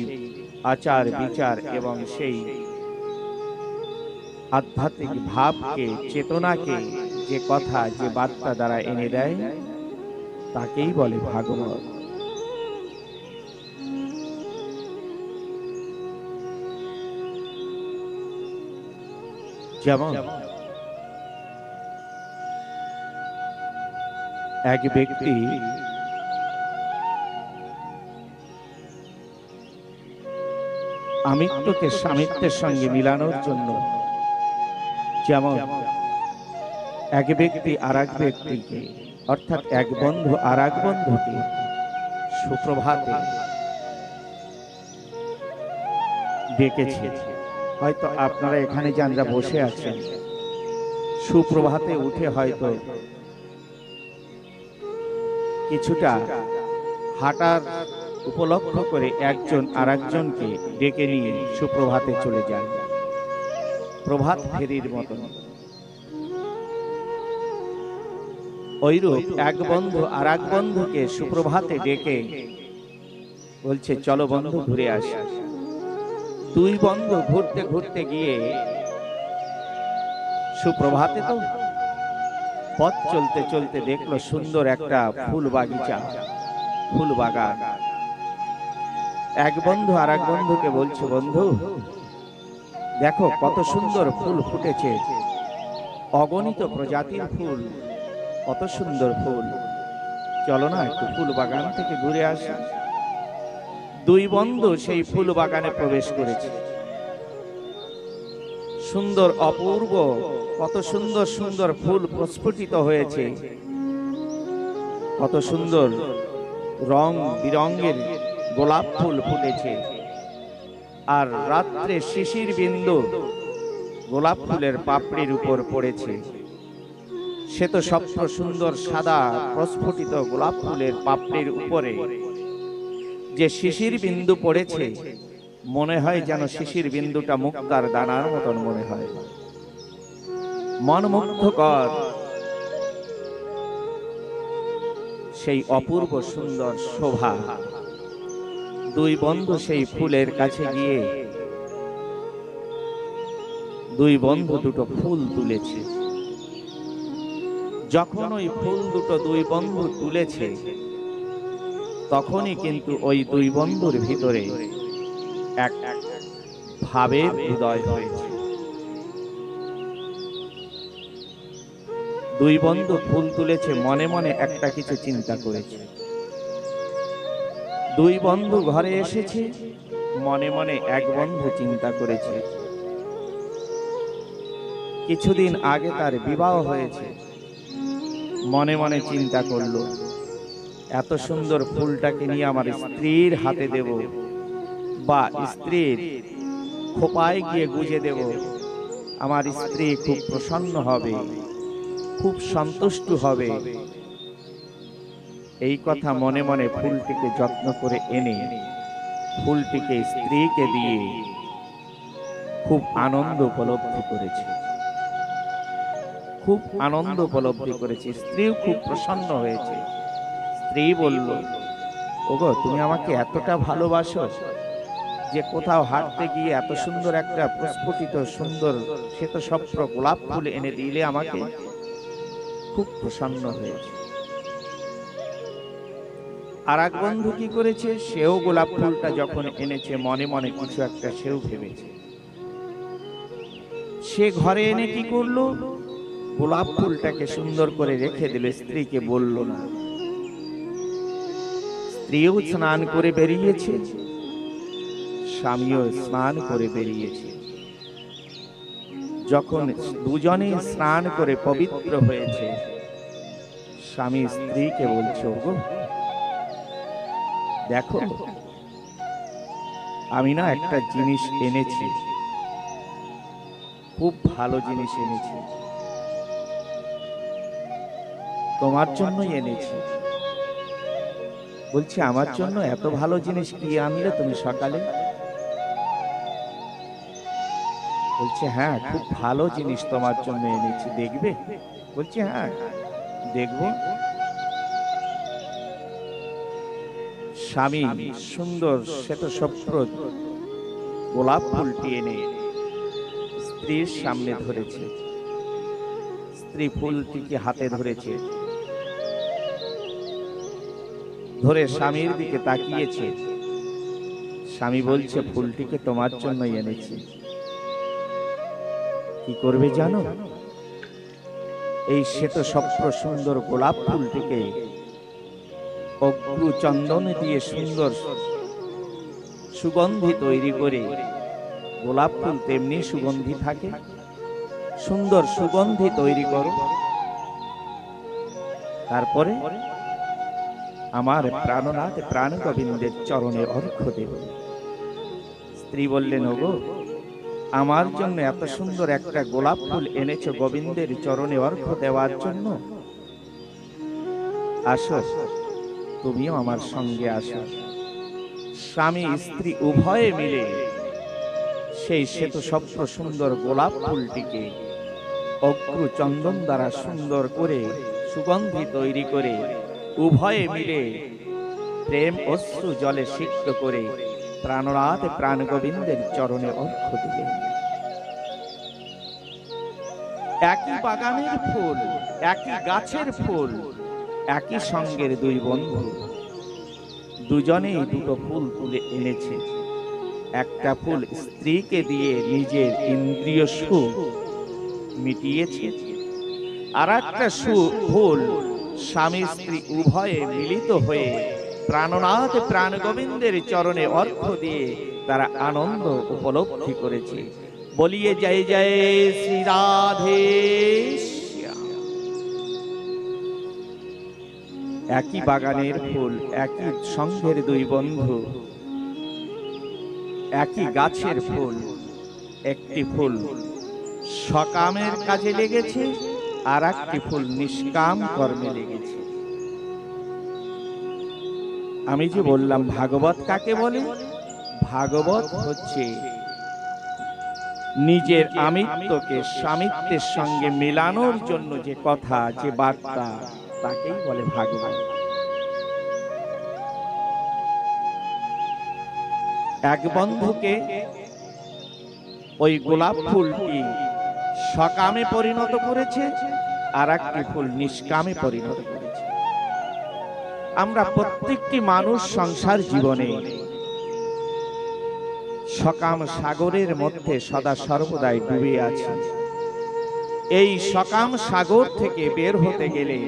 আচার, বিচার এবং সেই আধ্যাত্মিক ভাবকে, চেতনাকে যে কথা, যে বার্তা দ্বারা এনে দেয়, তাকেই বলে ভাগবত। যেমন এক ব্যক্তি আমিত্বকে স্বামিত্বের সঙ্গে মিলানোর জন্য, যেমন এক ব্যক্তি আর এক ব্যক্তিকে, অর্থাৎ এক বন্ধু আর এক বন্ধুকে সুপ্রভাতে ডেকেছে। হয়তো আপনারা এখানে যারা বসে আছেন, সুপ্রভাতে উঠে হয়তো কিছুটা হাঁটার উপলক্ষ করে একজন আর একজনকে ডেকে নিয়ে সুপ্রভাতে চলে যায়, প্রভাত ফেরির মতন। ওইরূপ এক বন্ধু আর এক বন্ধুকে সুপ্রভাতে ডেকে বলছে, চলো বন্ধু ঘুরে আসি। দুই বন্ধু ঘুরতে ঘুরতে গিয়ে সুপ্রভাতে তো পথ চলতে চলতে দেখলো সুন্দর একটা ফুল বাগিচা, ফুল বাগান। এক বন্ধু আর এক বন্ধুকে বলছে, বন্ধু দেখো কত সুন্দর ফুল ফুটেছে, অগণিত প্রজাতির ফুল, কত সুন্দর ফুল, চলো না একটু ফুল বাগান থেকে ঘুরে আসি। দুই বন্ধু সেই ফুল বাগানে প্রবেশ করেছে। সুন্দর অপূর্ব কত সুন্দর সুন্দর ফুল প্রস্ফুটিত হয়েছে, কত সুন্দর রং বিরঙের গোলাপ ফুল ফুটেছে। আর রাত্রে শিশির বিন্দু গোলাপ ফুলের পাপড়ির উপর পড়েছে। সে তো স্বপ্ন সুন্দর সাদা প্রস্ফুটিত গোলাপ ফুলের পাপড়ির উপরে যে শিশির বিন্দু পড়েছে, মনে হয় যেন শিশির বিন্দুটা মুক্তার দানার মতন মনে হয়, মনমুগ্ধকর সেই অপূর্ব সুন্দর শোভা। দুই বন্ধু সেই ফুলের কাছে গিয়ে দুই বন্ধু দুটো ফুল তুলেছে। যখন ওই ফুল দুটো দুই বন্ধু তুলেছে, তখনই কিন্তু ওই দুই বন্ধুর ভিতরে এক ভাবের উদয় হয়েছে। দুই বন্ধু ফুল তুলেছে, মনে মনে একটা কিছু চিন্তা করেছে। দুই বন্ধু ঘরে এসেছে, মনে মনে এক বন্ধু চিন্তা করেছে, কিছুদিন আগে তার বিবাহ হয়েছে, মনে মনে চিন্তা করলো এত সুন্দর ফুলটাকে নিয়ে আমার স্ত্রীর হাতে দেব, বা স্ত্রীর খোপায় গিয়ে গুজে দেব, আমার স্ত্রী খুব প্রসন্ন হবে, খুব সন্তুষ্ট হবে। এই কথা মনে মনে ফুলটিকে যত্ন করে এনে ফুলটিকে স্ত্রীকে দিয়ে খুব আনন্দ উপলব্ধি করেছে, খুব আনন্দ উপলব্ধি করেছে। স্ত্রীও খুব প্রসন্ন হয়েছে। স্ত্রী বলল, ওগো তুমি আমাকে এতটা ভালোবাসো যে কোথাও হাঁটতে গিয়ে এত সুন্দর একটা প্রস্ফুটিত সুন্দর শ্বেতস্বপ্ন গোলাপ ফুল এনে দিলে আমাকে, খুব প্রসন্ন হয়েছে। আর এক বন্ধু কি করেছে, সেও গোলাপ ফুলটা যখন এনেছে, মনে মনে কিছু একটা সেও ভেবেছে। সে ঘরে এনে কি করলো, গোলাপ ফুলটাকে সুন্দর করে রেখে দিল, স্ত্রীকে বলল না। স্ত্রীও স্নান করে বেরিয়েছে, স্বামীও স্নান করে বেরিয়েছে। যখন দুজনে স্নান করে পবিত্র হয়েছে, স্বামী স্ত্রীকে বলছে, ওগো দেখো আমি না একটা জিনিস এনেছি, খুব ভালো জিনিস এনেছি, তোমার জন্যই এনেছি। বলছে, আমার জন্য এত ভালো জিনিস কি আনলে তুমি সকালে? বলছে, হ্যাঁ খুব ভালো জিনিস তোমার জন্য এনেছি, দেখবে? বলছে, হ্যাঁ দেখব। স্বামী সুন্দর শ্বেতস্বপ্ন গোলাপ ফুলটি এনে স্ত্রীর সামনে ধরেছে। স্ত্রী ফুলটিকে হাতে ধরেছে, ধরে স্বামীর দিকে তাকিয়েছে। স্বামী বলছে, ফুলটিকে তোমার জন্যই এনেছি। কি করবে জানো? এই শ্বেতস্বপ্ন সুন্দর গোলাপ ফুলটিকে অগ্রু চন্দন দিয়ে সুন্দর সুগন্ধি তৈরি করে, গোলাপ ফুল তেমনি সুগন্ধি থাকে, সুন্দর সুগন্ধি তৈরি করো, তারপরে আমার প্রাণনাথ প্রাণ গোবিন্দের চরণে অর্ঘ্য দেব। স্ত্রী বললেন, ওগো আমার জন্য এত সুন্দর একটা গোলাপ ফুল এনেছো গোবিন্দের চরণে অর্ঘ্য দেওয়ার জন্য, আসো তুমিও আমার সঙ্গে আসো। স্বামী স্ত্রী উভয়ে মিলে সেই শ্বেতস্বপ্ন সুন্দর গোলাপ ফুলটিকে অগ্রু চন্দন দ্বারা সুন্দর করে সুগন্ধি তৈরি করে উভয়ে মিলে প্রেম অশ্রু জলে সিক্ত করে প্রাণনাথ প্রাণ গোবিন্দের চরণে অর্ঘ্য দিলেন। একই বাগানের ফুল, একই গাছের ফুল, একই সঙ্গের দুই বন্ধু, দুজনেই দুটো ফুল তুলে এনেছে। একটা ফুল স্ত্রীকে দিয়ে নিজের ইন্দ্রিয় সুখ মিটিয়েছে, আর একটা ফুল স্বামী স্ত্রী উভয়ে মিলিত হয়ে প্রাণনাথ প্রাণ গোবিন্দের চরণে অর্ঘ্য দিয়ে তারা আনন্দ উপলব্ধি করেছে। বলিয়ে জয় জয় শ্রী রাধে শ্যাম। একই বাগানের ফুল, একই সঙ্ঘের দুই বন্ধু, একই গাছের ফুল। একটি ফুল সকামের কাজে লেগেছে, আর একটি ফুল নিষ্কাম কর্মে লেগেছে। আমি যে বললাম ভাগবত কাকে বলে? ভাগবত হচ্ছে নিজের আমিত্বকে স্বামিত্বের সঙ্গে মেলানোর জন্য যে কথা, যে বার্তা, তাকেই বলে ভাগবত। এক বন্ধুকে ওই গোলাপ ফুলটি সকামে পরিণত করেছে, আর একটি ফুল নিষ্কামে পরিণত করেছে। আমরা প্রত্যেকটি মানুষ সংসার জীবনে সকাম সাগরের মধ্যে সদা সর্বদাই ডুবে আছে। এই সকাম সাগর থেকে বের হতে গেলে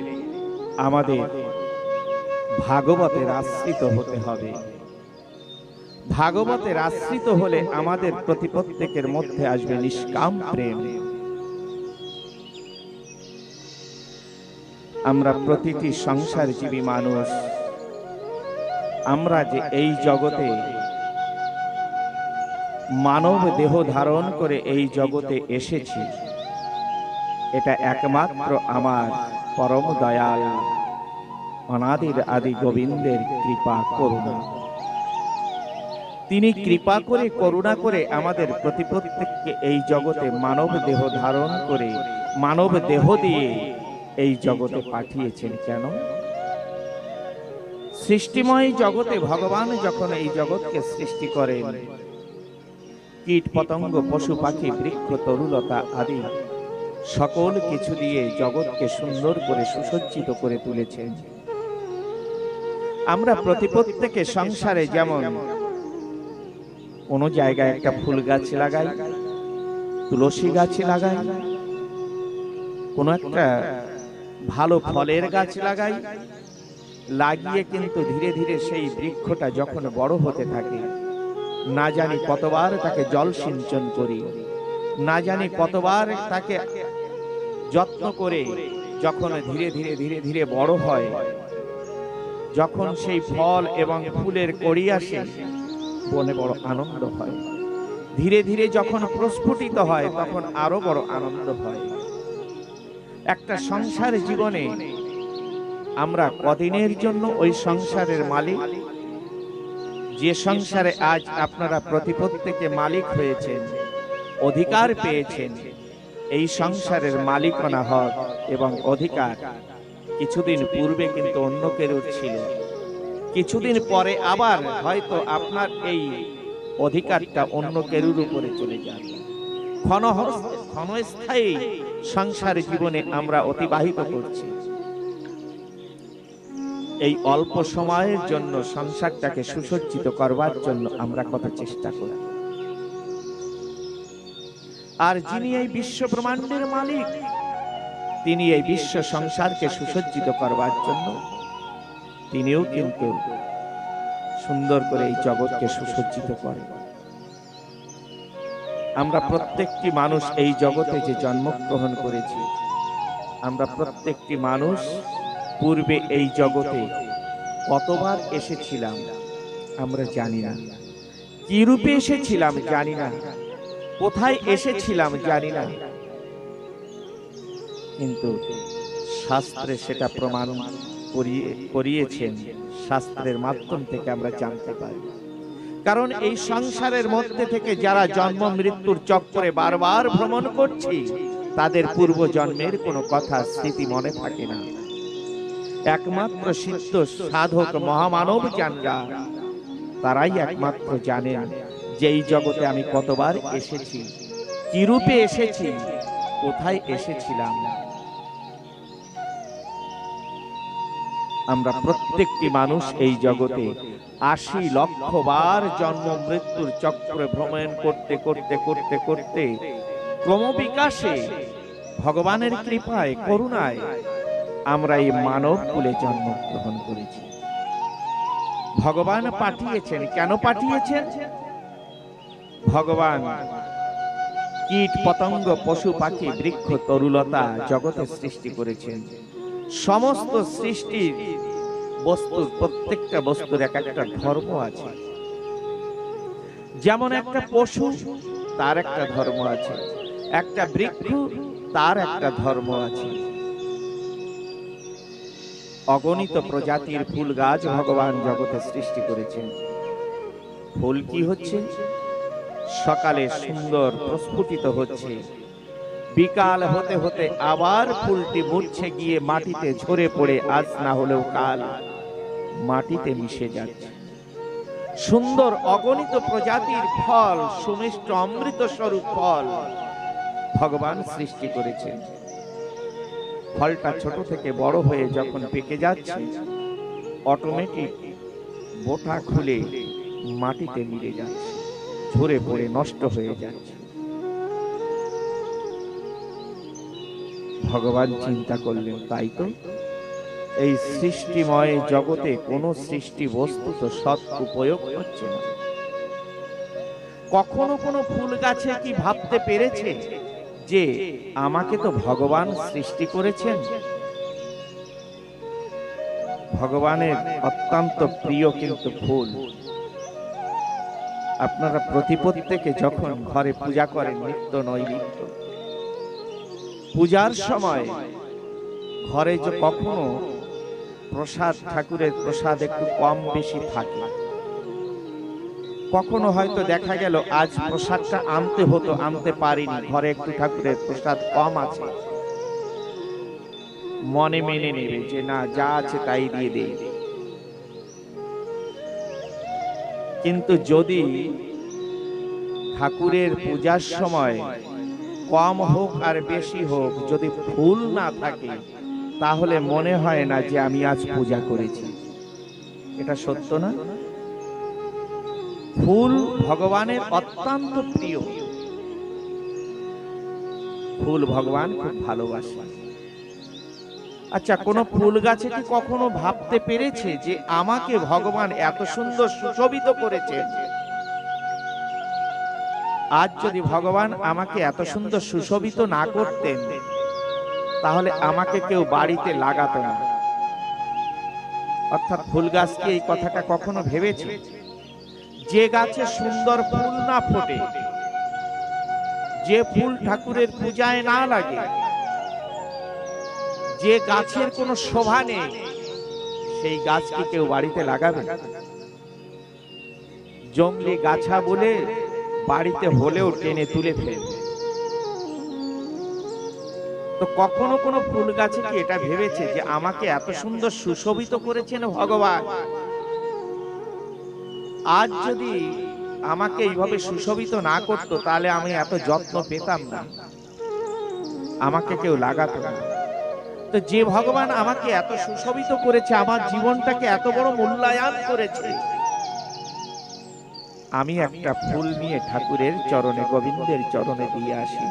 আমাদের ভাগবতের আশ্রিত হতে হবে। ভাগবতের আশ্রিত হলে আমাদের প্রতি প্রত্যেকের মধ্যে আসবে নিষ্কাম প্রেম। আমরা প্রতিটি সংসারজীবী মানুষ, আমরা যে এই জগতে মানব দেহ ধারণ করে এই জগতে এসেছি, এটা একমাত্র আমার পরম দয়াল অনাদির আদি গোবিন্দের কৃপা করুণা। তিনি কৃপা করে করুণা করে আমাদের প্রতি প্রত্যেককে এই জগতে মানব দেহ ধারণ করে মানব দেহ দিয়ে এই জগতে পাঠিয়েছেন। কেন? সৃষ্টিময় জগতে ভগবান যখন এই জগৎকে সৃষ্টি করেন, কীট পতঙ্গ পশু পাখি বৃক্ষ তরুলতা আদি সকল কিছু দিয়ে জগৎকে সুন্দর করে সুসজ্জিত করে তুলেছেন। আমরা প্রতি প্রত্যেকে সংসারে যেমন কোন জায়গায় একটা ফুল গাছ লাগাই, তুলসী গাছ লাগাই, কোন একটা ভালো ফলের গাছ লাগাই, লাগিয়ে কিন্তু ধীরে ধীরে সেই বৃক্ষটা যখন বড় হতে থাকে, না জানি কতবার তাকে জল সিঞ্চন করি, না জানি কতবার তাকে যত্ন করে যখন ধীরে ধীরে ধীরে ধীরে বড় হয়, যখন সেই ফল এবং ফুলের কড়ি আসে, মনে বড় আনন্দ হয়। ধীরে ধীরে যখন প্রস্ফুটিত হয়, তখন আরো বড় আনন্দ হয়। একটা সংসার জীবনে আমরা কদিনের জন্য ওই সংসারের মালিক? যে সংসারে আজ আপনারা প্রতি প্রত্যেকে মালিক হয়েছেন, অধিকার পেয়েছেন, এই সংসারের মালিকানা হক এবং অধিকার কিছুদিন পূর্বে কিন্তু অন্য কেউ ছিল। কিছুদিন পরে আবার হয়তো আপনার এই অধিকারটা অন্য কেউর উপরে চলে যাবে। ক্ষণস্থায়ী সংসার জীবনে আমরা অতিবাহিত করছি। এই অল্প সময়ের জন্য সংসারটাকে সুসজ্জিত করবার জন্য আমরা কত চেষ্টা করি। আর যিনি এই বিশ্ব ব্রহ্মাণ্ডের মালিক, তিনি এই বিশ্ব সংসারকে সুসজ্জিত করবার জন্য তিনিও কিন্তু সুন্দর করে এই জগৎকে সুসজ্জিত করেন। আমরা প্রত্যেকটি মানুষ এই জগতে যে জন্মগ্রহণ করেছি, আমরা প্রত্যেকটি মানুষ পূর্বে এই জগতে কতবার এসেছিলাম আমরা জানি না, কি রূপে এসেছিলাম জানি না, কোথায় এসেছিলাম জানি না, কিন্তু শাস্ত্রে সেটা প্রমাণ করিয়েছেন। শাস্ত্রের মাধ্যম থেকে আমরা জানতে পারি। কারণ এই সংসারের মধ্যে থেকে যারা জন্ম মৃত্যুর চক্করে বারবার ভ্রমণ করছি, তাদের পূর্ব জন্মের কোনো কথা স্মৃতি মনে থাকে না। একমাত্র সিদ্ধ সাধক মহামানব জানরা, তারাই একমাত্র জানেন যে এই জগতে আমি কতবার এসেছি, কি রূপে এসেছি, কোথায় এসেছিলাম। আমরা প্রত্যেকটি মানুষ এই জগতে ৮০ লক্ষ বার জন্ম মৃত্যুর চক্রে ভ্রমণ করতে করতে করতে করতে ক্রমবিকাশে ভগবানের কৃপায় করুণায় আমরা এই মানব কুলে জন্মগ্রহণ করেছি। ভগবান পাঠিয়েছেন, কেন পাঠিয়েছেন? ভগবান কীট পতঙ্গ পশু পাখি বৃক্ষ তরুলতা জগতে সৃষ্টি করেছেন। সমস্ত সৃষ্টির বস্তুর প্রত্যেকটা বস্তুর এক একটা ধর্ম আছে। যেমন একটা পশু, তার একটা ধর্ম আছে, একটা বৃক্ষ, তার একটা ধর্ম আছে। অগণিত প্রজাতির ফুল গাছ ভগবান জগতে সৃষ্টি করেছেন। ফুল কি হচ্ছে? সকালে সুন্দর প্রস্ফুটিত হচ্ছে, বিকাল হতে হতে আবার ফুলটি মূর্ছে গিয়ে মাটিতে ঝরে পড়ে আজ না হলেও কাল মাটিতে মিশে যাচ্ছে। সুন্দর অগণিত প্রজাতির ফল, সুমিষ্ট অমৃত স্বরূপ ফল ভগবান সৃষ্টি করেছেন। ফলটা ছোট থেকে বড় হয়ে যখন পেকে যাচ্ছে, অটোমেটিক বোটা খুলে মাটিতে মিলে যাচ্ছে, ঝরে পড়ে নষ্ট হয়ে যাচ্ছে। ভগবান চিন্তা করলেন, তাই তো এই সৃষ্টিময় জগতে কোনো সৃষ্টি বস্তু তো সৎ উপয়োগ হচ্ছে না। কখনো কোনো ফুল গাছে কি ভাবতে পেরেছে যে আমাকে তো ভগবান সৃষ্টি করেছেন? ভগবানের অত্যন্ত প্রিয় কিন্তু ফুল। আপনারা প্রত্যেকে যখন ঘরে পূজা করেন, নিত্য নৈমিত্য পূজার সময় ঘরে যে কখনো প্রসাদ, ঠাকুরের প্রসাদ একটু কম বেশি থাকে, কখনো হয়তো দেখা গেল আজ প্রসাদটা আনতে হতো, আনতে পারিনি, ঘরে একটু ঠাকুরের প্রসাদ কম আছে, মনে মেনে নেবে যে না, যা আছে তাই দিয়ে দেই। কিন্তু যদি ঠাকুরের পূজার সময় কম হোক আর বেশি হোক, যদি ফুল না থাকে তাহলে মনে হয় না যে আমি আজ পূজা করেছি। এটা সত্য না? ফুল ভগবানের অত্যন্ত প্রিয়। ফুল ভগবান খুব ভালোবাসে। আচ্ছা, কোন ফুল গাছে কি কখনো ভাবতে পেরেছে যে আমাকে ভগবান এত সুন্দর সুশোভিত করেছে? আজ যদি ভগবান আমাকে এত সুন্দর সুশোভিত না করতেন, তাহলে আমাকে কেউ বাড়িতে লাগাতো না। অর্থাৎ ফুল গাছ কি এই কথাটা কখনো ভেবেছে? যে গাছে সুন্দর ফুল না ফোটে, যে ফুল ঠাকুরের পূজায় না লাগে, যে গাছের কোনো শোভা নেই, সেই গাছকে কেউ বাড়িতে লাগাবে? জঙ্গলি গাছা বলে বাড়িতে হলেও টেনে তুলে ফেলবে। তো কখনো কোনো ফুল গাছে কি এটা ভেবেছে যে আমাকে এত সুন্দর সুশোভিত করেছেন ভগবান, আজ যদি আমাকে এইভাবে সুশোভিত না করতো তাহলে আমি এত যত্ন পেতাম না, আমাকে কেউ লাগাতো না। তো যে ভগবান আমাকে এত সুশোভিত করেছে, আমার জীবনটাকে এত বড় মূল্যায়ন করেছে, আমি একটা ফুল নিয়ে ঠাকুরের চরণে, গোবিন্দের চরণে দিয়ে আসি।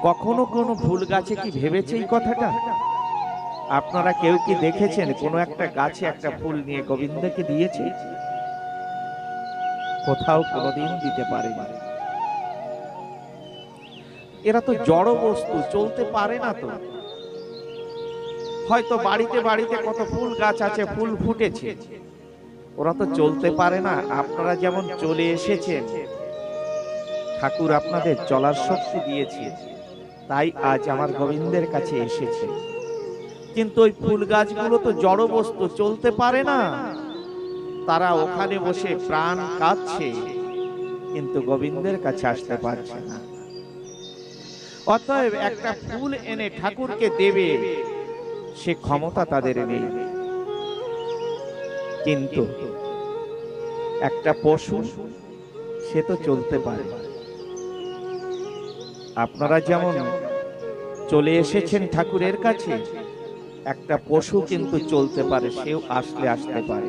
কখনো কোনো ফুল গাছে কি ভেবেছে এই কথাটা? আপনারা কেউ কি দেখেছেন কোনো একটা গাছে একটা ফুল নিয়ে গোবিন্দকে দিয়েছে? কোথাও কোনোদিন দিতে পারেনি। এরা তো জড় বস্তু, চলতে পারে না। তো হয়তো বাড়িতে বাড়িতে কত ফুল গাছ আছে, ফুল ফুটেছে, ওরা তো চলতে পারে না। আপনারা যেমন চলে এসেছেন, ঠাকুর আপনাদের চলার শক্তি দিয়েছে, তাই আজ আমার গোবিন্দের কাছে এসেছে। কিন্তু ওই ফুল গাছগুলো তো জড় বস্তু, চলতে পারে না। তারা ওখানে বসে প্রাণ কাঁদছে, কিন্তু গোবিন্দের কাছে আসতে পারছে না। অতএব একটা ফুল এনে ঠাকুরকে দেবে, সে ক্ষমতা তাদের নেই। কিন্তু একটা পশু, সে তো চলতে পারে। আপনারা যেমন চলে এসেছেন ঠাকুরের কাছে, একটা পশু কিন্তু চলতে পারে, সেও আসলে আসতে পারে।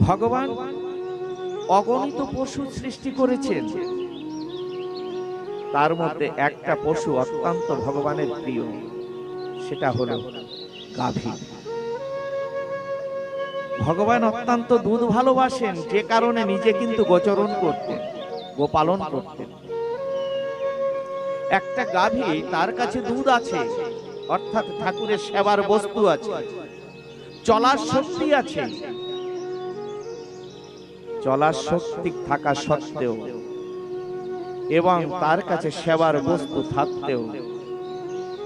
ভগবান অগণিত পশু সৃষ্টি করেছেন, তার মধ্যে একটা পশু অত্যন্ত ভগবানের প্রিয়, সেটা হলো গাভী। ভগবান অত্যন্ত দুধ ভালোবাসেন, যে কারণে নিজে কিন্তু গোচরণ করতেন, গোপালন করতেন। একটা গাভী, তার কাছে দুধ আছে, অর্থাৎ ঠাকুরের সেবার বস্তু আছে, চলার শক্তি আছে। চলার শক্তি থাকা সত্ত্বেও এবং তার কাছে সেবার বস্তু থাকতেও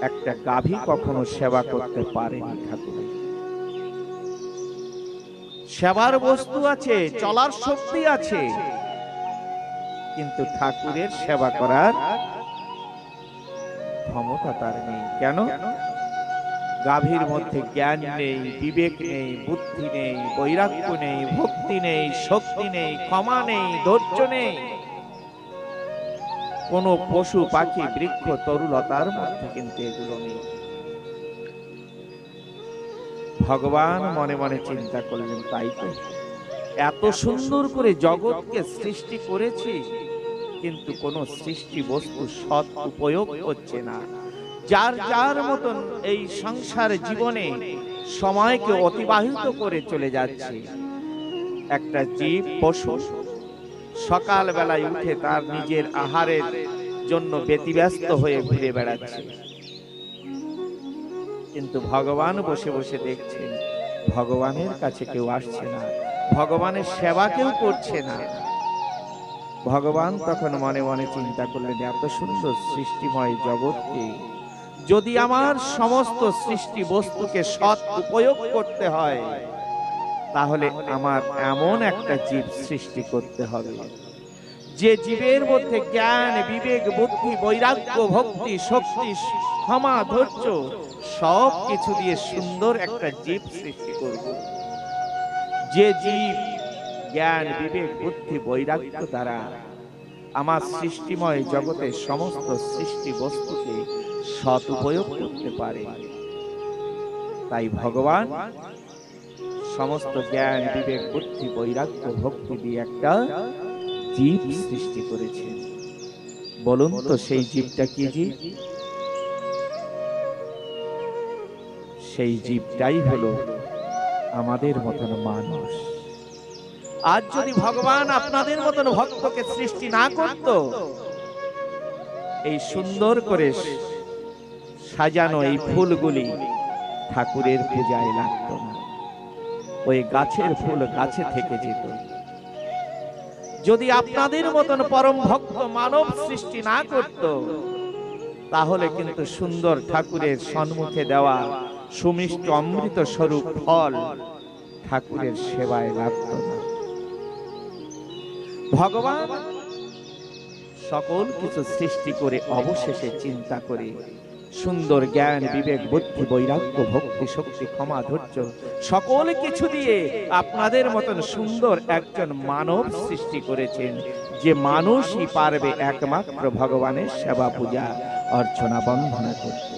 একটা গাভী কখনো সেবা করতে পারেনি ঠাকুর। সেবার বস্তু আছে, চলার শক্তি আছে, কিন্তু ঠাকুরের সেবা করার ক্ষমতা তার নেই। কেন? গাভীর মধ্যে জ্ঞান নেই, বিবেক নেই, বুদ্ধি নেই, বৈরাগ্য নেই, ভক্তি নেই, শক্তি নেই, ক্ষমা নেই, ধৈর্য নেই। কোন পশু পাখি বৃক্ষ তরুলতার মধ্যে কিন্তু এগুলো নেই। ভগবান মনে মনে চিন্তা করলেন, তাই তো এত সুন্দর করে জগৎকে সৃষ্টি করেছি, কিন্তু কোন সৃষ্টি বস্তু সৎ উপয়োগ হচ্ছে না। যার যার মতন এই সংসার জীবনে সময়কে অতিবাহিত করে চলে যাচ্ছে। একটা জীব পশু সকাল বেলায় উঠে তার নিজের আহারের জন্য ব্যতিব্যস্ত হয়ে ঘুরে বেড়াচ্ছে, কিন্তু ভগবান বসে বসে দেখছেন, ভগবানের কাছে কেউ আসছে না, ভগবানের সেবা কেউ করছে না। ভগবান তখন মনে মনে চিন্তা করলেন, এত সুন্দর সৃষ্টিময় জগৎকে যদি আমার সমস্ত সৃষ্টি বস্তুকে সৎ উপয়োগ করতে হয়, তাহলে আমার এমন একটা জীব সৃষ্টি করতে হবে, যে জীবের মধ্যে জ্ঞান, বিবেক, বুদ্ধি, বৈরাগ্য, ভক্তি, শক্তি, ক্ষমা, ধৈর্য সব কিছু দিয়ে সুন্দর একটা জীব সৃষ্টি করব। যে জীব জ্ঞান, বিবেক, বুদ্ধি, বৈরাগ্য দ্বারা আমার সৃষ্টিময় জগতের সমস্ত সৃষ্টি বস্তুকে সৎ উপয়োগ করতে পারে। তাই ভগবান সমস্ত জ্ঞান, বিবেক, বুদ্ধি, বৈরাগ্য, ভক্তি দিয়ে একটা জীব সৃষ্টি করেছেন। বলুন তো সেই জীবটা কি জীব? সেই জীবটাই হলো আমাদের মতন মানুষ। আজ যদি ভগবান আপনাদের মতন ভক্তকে সৃষ্টি না করত, এই সুন্দর করে সাজানো এই ফুলগুলি ঠাকুরের পূজায় লাগতো না, ওই গাছের ফুল গাছে থেকে যেত। যদি আপনাদের মতন পরম ভক্ত মানব সৃষ্টি না করত, তাহলে কিন্তু সুন্দর ঠাকুরের সম্মুখে দেওয়া সুমিষ্ট অমৃত স্বরূপ ফল ঠাকুরের সেবায় লাগতো না। ভগবান সকল কিছু সৃষ্টি করে অবশেষে চিন্তা করে সুন্দর জ্ঞান, বিবেক, বুদ্ধি, বৈরাগ্য, ভক্তি, শক্তি, ক্ষমা, ধৈর্য সকল কিছু দিয়ে আপনাদের মতন সুন্দর একজন মানব সৃষ্টি করেছেন, যে মানুষই পারবে একমাত্র ভগবানের সেবা, পূজা, অর্চনা, বন্দনা করতে।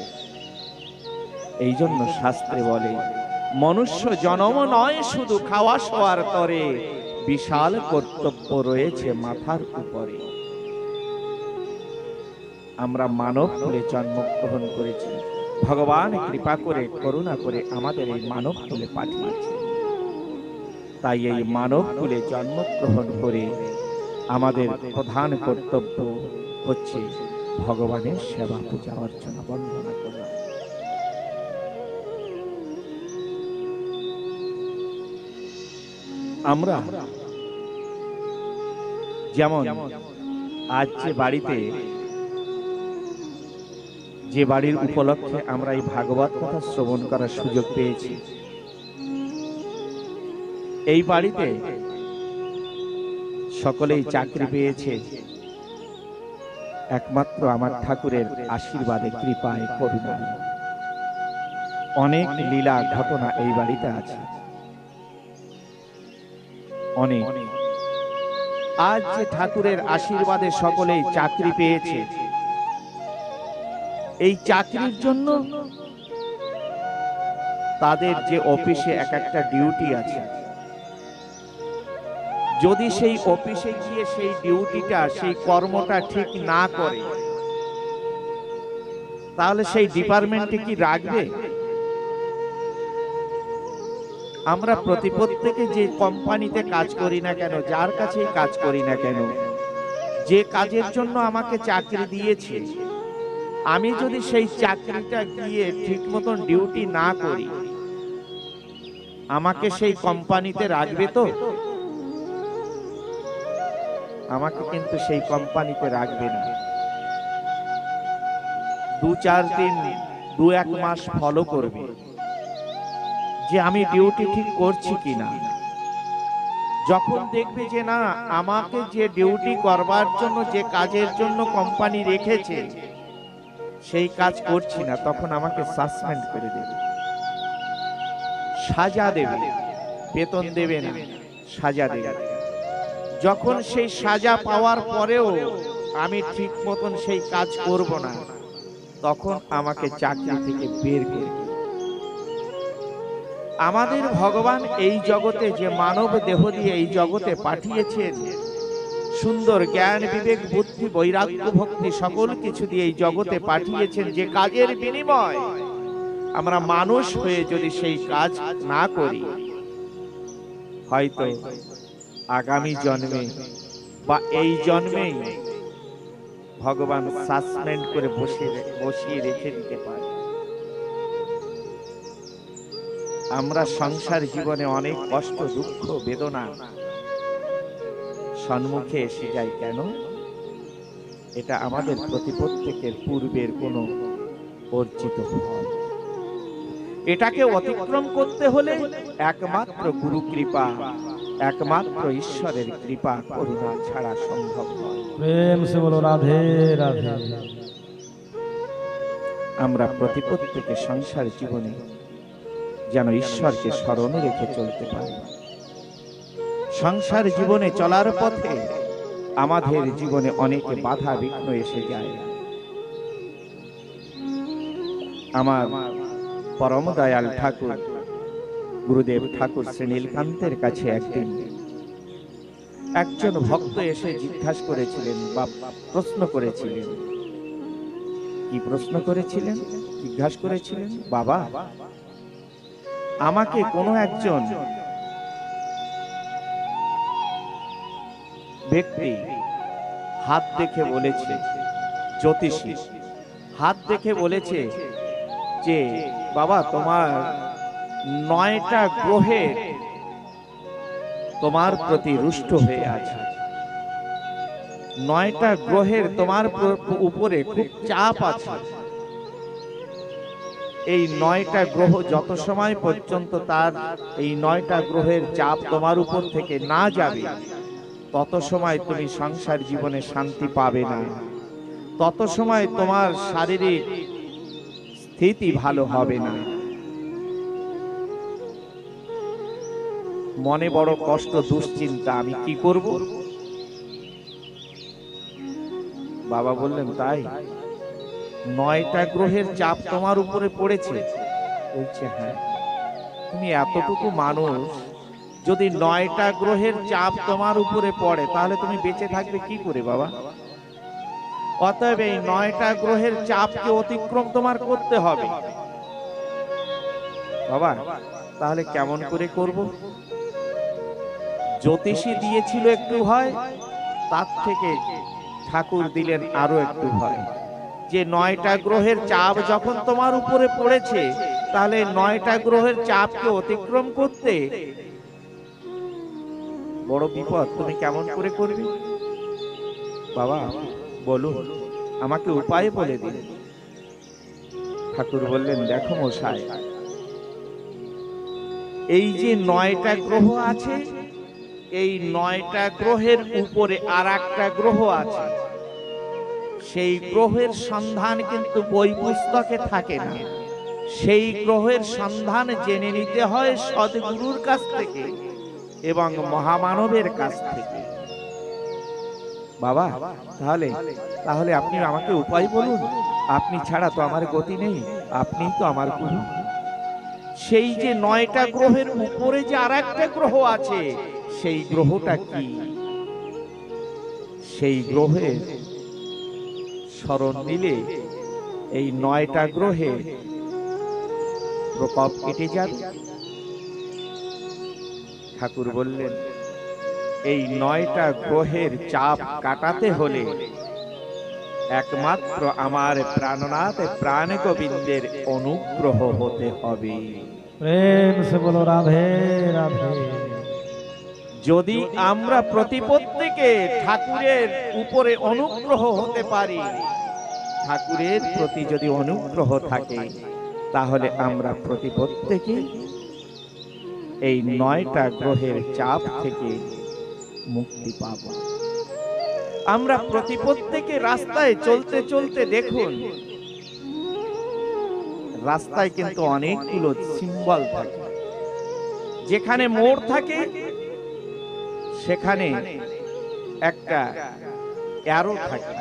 এই জন্য শাস্ত্রে বলে, মনুষ্য জন্ম নয় শুধু খাওয়া শোয়ার তরে, বিশাল কর্তব্য রয়েছে মাথার উপরে। আমরা মানব কুলে জন্মগ্রহণ করেছি, ভগবান কৃপা করে করুণা করে আমাদের এই মানব কুলে পাঠিয়েছে। তাই এই মানব কুলে জন্মগ্রহণ করে আমাদের প্রধান কর্তব্য হচ্ছে ভগবানের সেবা, পূজা, অর্চনা, বন্দনা করা। আমরা যেমন আজ যে বাড়িতে, যে বাড়ির উপলক্ষে আমরা এই ভাগবত কথা শ্রবণ করার সুযোগ পেয়েছি, এই বাড়িতে সকলেই চাকরি পেয়েছে একমাত্র আমার ঠাকুরের আশীর্বাদে, কৃপায়, করুণায়। অনেক লীলা ঘটনা এই বাড়িতে আছে, অনেক। আজ যে ঠাকুরের আশীর্বাদে সকলেই চাকরি পেয়েছে, এই চাকরির জন্য তাদের যে অফিসে এক একটা ডিউটি আছে, যদি সেই অফিসে গিয়ে সেই ডিউটিটা, সেই কর্মটা ঠিক না করে, তাহলে সেই ডিপার্টমেন্টে কি রাখবে? আমরা প্রত্যেকে যে কোম্পানিতে কাজ করি না কেন, যার কাছেই কাজ করি না কেন, যে কাজের জন্য আমাকে চাকরি দিয়েছে, আমি যদি সেই চাকরিটা গিয়ে ঠিক মতন ডিউটি না করি, আমাকে সেই কোম্পানিতে রাখবে তো? আমাকে কিন্তু সেই কোম্পানিতে রাখবে না। 2-4 দিন, 2-1 মাস ফলো করবে যে আমি ডিউটি ঠিক করছি কিনা। যখন দেখবে যে না, আমাকে যে ডিউটি করবার জন্য, যে কাজের জন্য কোম্পানি রেখেছে, সেই কাজ করছি না, তখন আমাকে সাসপেন্ড করে দেবে, সাজা দেবে। বেতন দেবে না, সাজা দেবে। যখন সেই সাজা পাওয়ার পরেও আমি ঠিক মতন সেই কাজ করব না, তখন আমাকে চাকরি থেকে বের করে দেবে। আমাদের ভগবান এই জগতে যে মানব দেহ দিয়ে এই জগতে পাঠিয়েছেন, সুন্দর জ্ঞান, বিবেক, বুদ্ধি, বৈরাগ্য, ভক্তি সকল কিছু দিয়ে এই জগতে পাঠিয়েছেন, যে কাজের বিনিময় আমরা মানুষ হয়ে যদি সেই কাজ না করি, হয়তো আগামী জন্মে বা এই জন্মেই ভগবান সাসপেন্ড করে বসিয়ে রেখে দিতে পারে। আমরা সংসার জীবনে অনেক কষ্ট, দুঃখ, বেদনা সম্মুখে এসে যায় কেন? এটা আমাদের প্রত্যেকের পূর্বের কোনো অর্জিত ফল। এটাকে অতিক্রম করতে হলে একমাত্র গুরু কৃপা, একমাত্র ঈশ্বরের কৃপা করুণা ছাড়া সম্ভব নয়। প্রেম সে বলো রাধে রাধে। আমরা প্রত্যেকে সংসার জীবনে যেন ঈশ্বরকে স্মরণে রেখে চলতে পারি। সংসার জীবনে চলার পথে আমাদের জীবনে অনেক বাধা বিঘ্ন এসে যায়। আমার পরম দয়াল ঠাকুর গুরুদেব ঠাকুর শ্রী নীলকান্তের কাছে একদিন একজন ভক্ত এসে জিজ্ঞাসা করেছিলেন বা প্রশ্ন করেছিলেন। কি প্রশ্ন করেছিলেন? জিজ্ঞাসা করেছিলেন, বাবা, আমাকে কোনো একজন ব্যক্তি হাত দেখে বলেছে, জ্যোতিষী হাত দেখে বলেছে যে বাবা, তোমার 9টা গ্রহের তোমার প্রতি রুষ্ট হয়ে আছে, 9টা গ্রহের তোমার উপরে খুব চাপ আছে। এই 9টা গ্রহ যত সময় পর্যন্ত তার এই 9টা গ্রহের চাপ তোমার উপর থেকে না যাবে, তত সময় তুমি সংসার জীবনে শান্তি পাবে না, তত সময় তোমার শারীরিক স্থিতি ভালো হবে না। মনে বড় কষ্ট, দুশ্চিন্তা, আমি কি করব? বাবা বললেন, তাই 9টা গ্রহের চাপ তোমার উপরে পড়েছে? বলছে, হ্যাঁ। তুমি এতটুকু মানুষ, যদি 9টা গ্রহের চাপ তোমার উপরে পড়ে, তাহলে তুমি বেঁচে থাকবে কি করে বাবা? অতএব এই 9টা গ্রহের চাপকে অতিক্রম তোমার করতে হবে। বাবা, তাহলে কেমন করে করব? জ্যোতিষী দিয়েছিল একটু ভয়, তার থেকে ঠাকুর দিলেন আরো একটু ভয়, যে 9টা গ্রহের চাপ যখন তোমার উপরে পড়েছে, তাহলে 9টা গ্রহের চাপকে অতিক্রম করতে বড় বিপদ, তুমি কেমন করে করবে? বাবা বলুন, আমাকে উপায় বলে দিন। ঠাকুর বললেন, দেখো মশাই, এই যে 9টা গ্রহ আছে, এই 9টা গ্রহের উপরে আর একটা গ্রহ আছে। সেই গ্রহের সন্ধান কিন্তু বই পুস্তকে থাকে না, সেই গ্রহের সন্ধান জেনে নিতে হয় সদ্গুরুর কাছ থেকে এবং মহামানবের কাছ থেকে। বাবা, তাহলে আপনি আমাকে উপায় বলুন, আপনি ছাড়া তো আমার গতি নেই, আপনি তো আমার গুরু। সেই যে 9টা গ্রহের উপরে যে আরেকটা গ্রহ আছে, সেই গ্রহটা কি? সেই গ্রহের স্মরণ নিলে এই 9টা গ্রহে প্রকোপ কেটে যাবে। ঠাকুর বললেন, এই 9টা গ্রহের চাপ কাটাতে হলে একমাত্র আমার প্রাণনাথ প্রাণ গোবিন্দের অনুগ্রহ হতে হবে। প্রেম সে বলো রাধে রাধে। যদি আমরা প্রতিপত্তিকে ঠাকুরের উপরে অনুগ্রহ হতে পারি, ঠাকুরের প্রতি যদি অনুগ্রহ থাকে, তাহলে আমরা প্রতিপত্তিকে এই 9টা গ্রহের চাপ থেকে মুক্তি পাব। আমরা প্রতিপত্তিকে রাস্তায় চলতে চলতে দেখুন, রাস্তায় কিন্তু অনেকগুলো সিম্বল থাকে। যেখানে মোড় থাকে সেখানে একটা অ্যারো থাকে,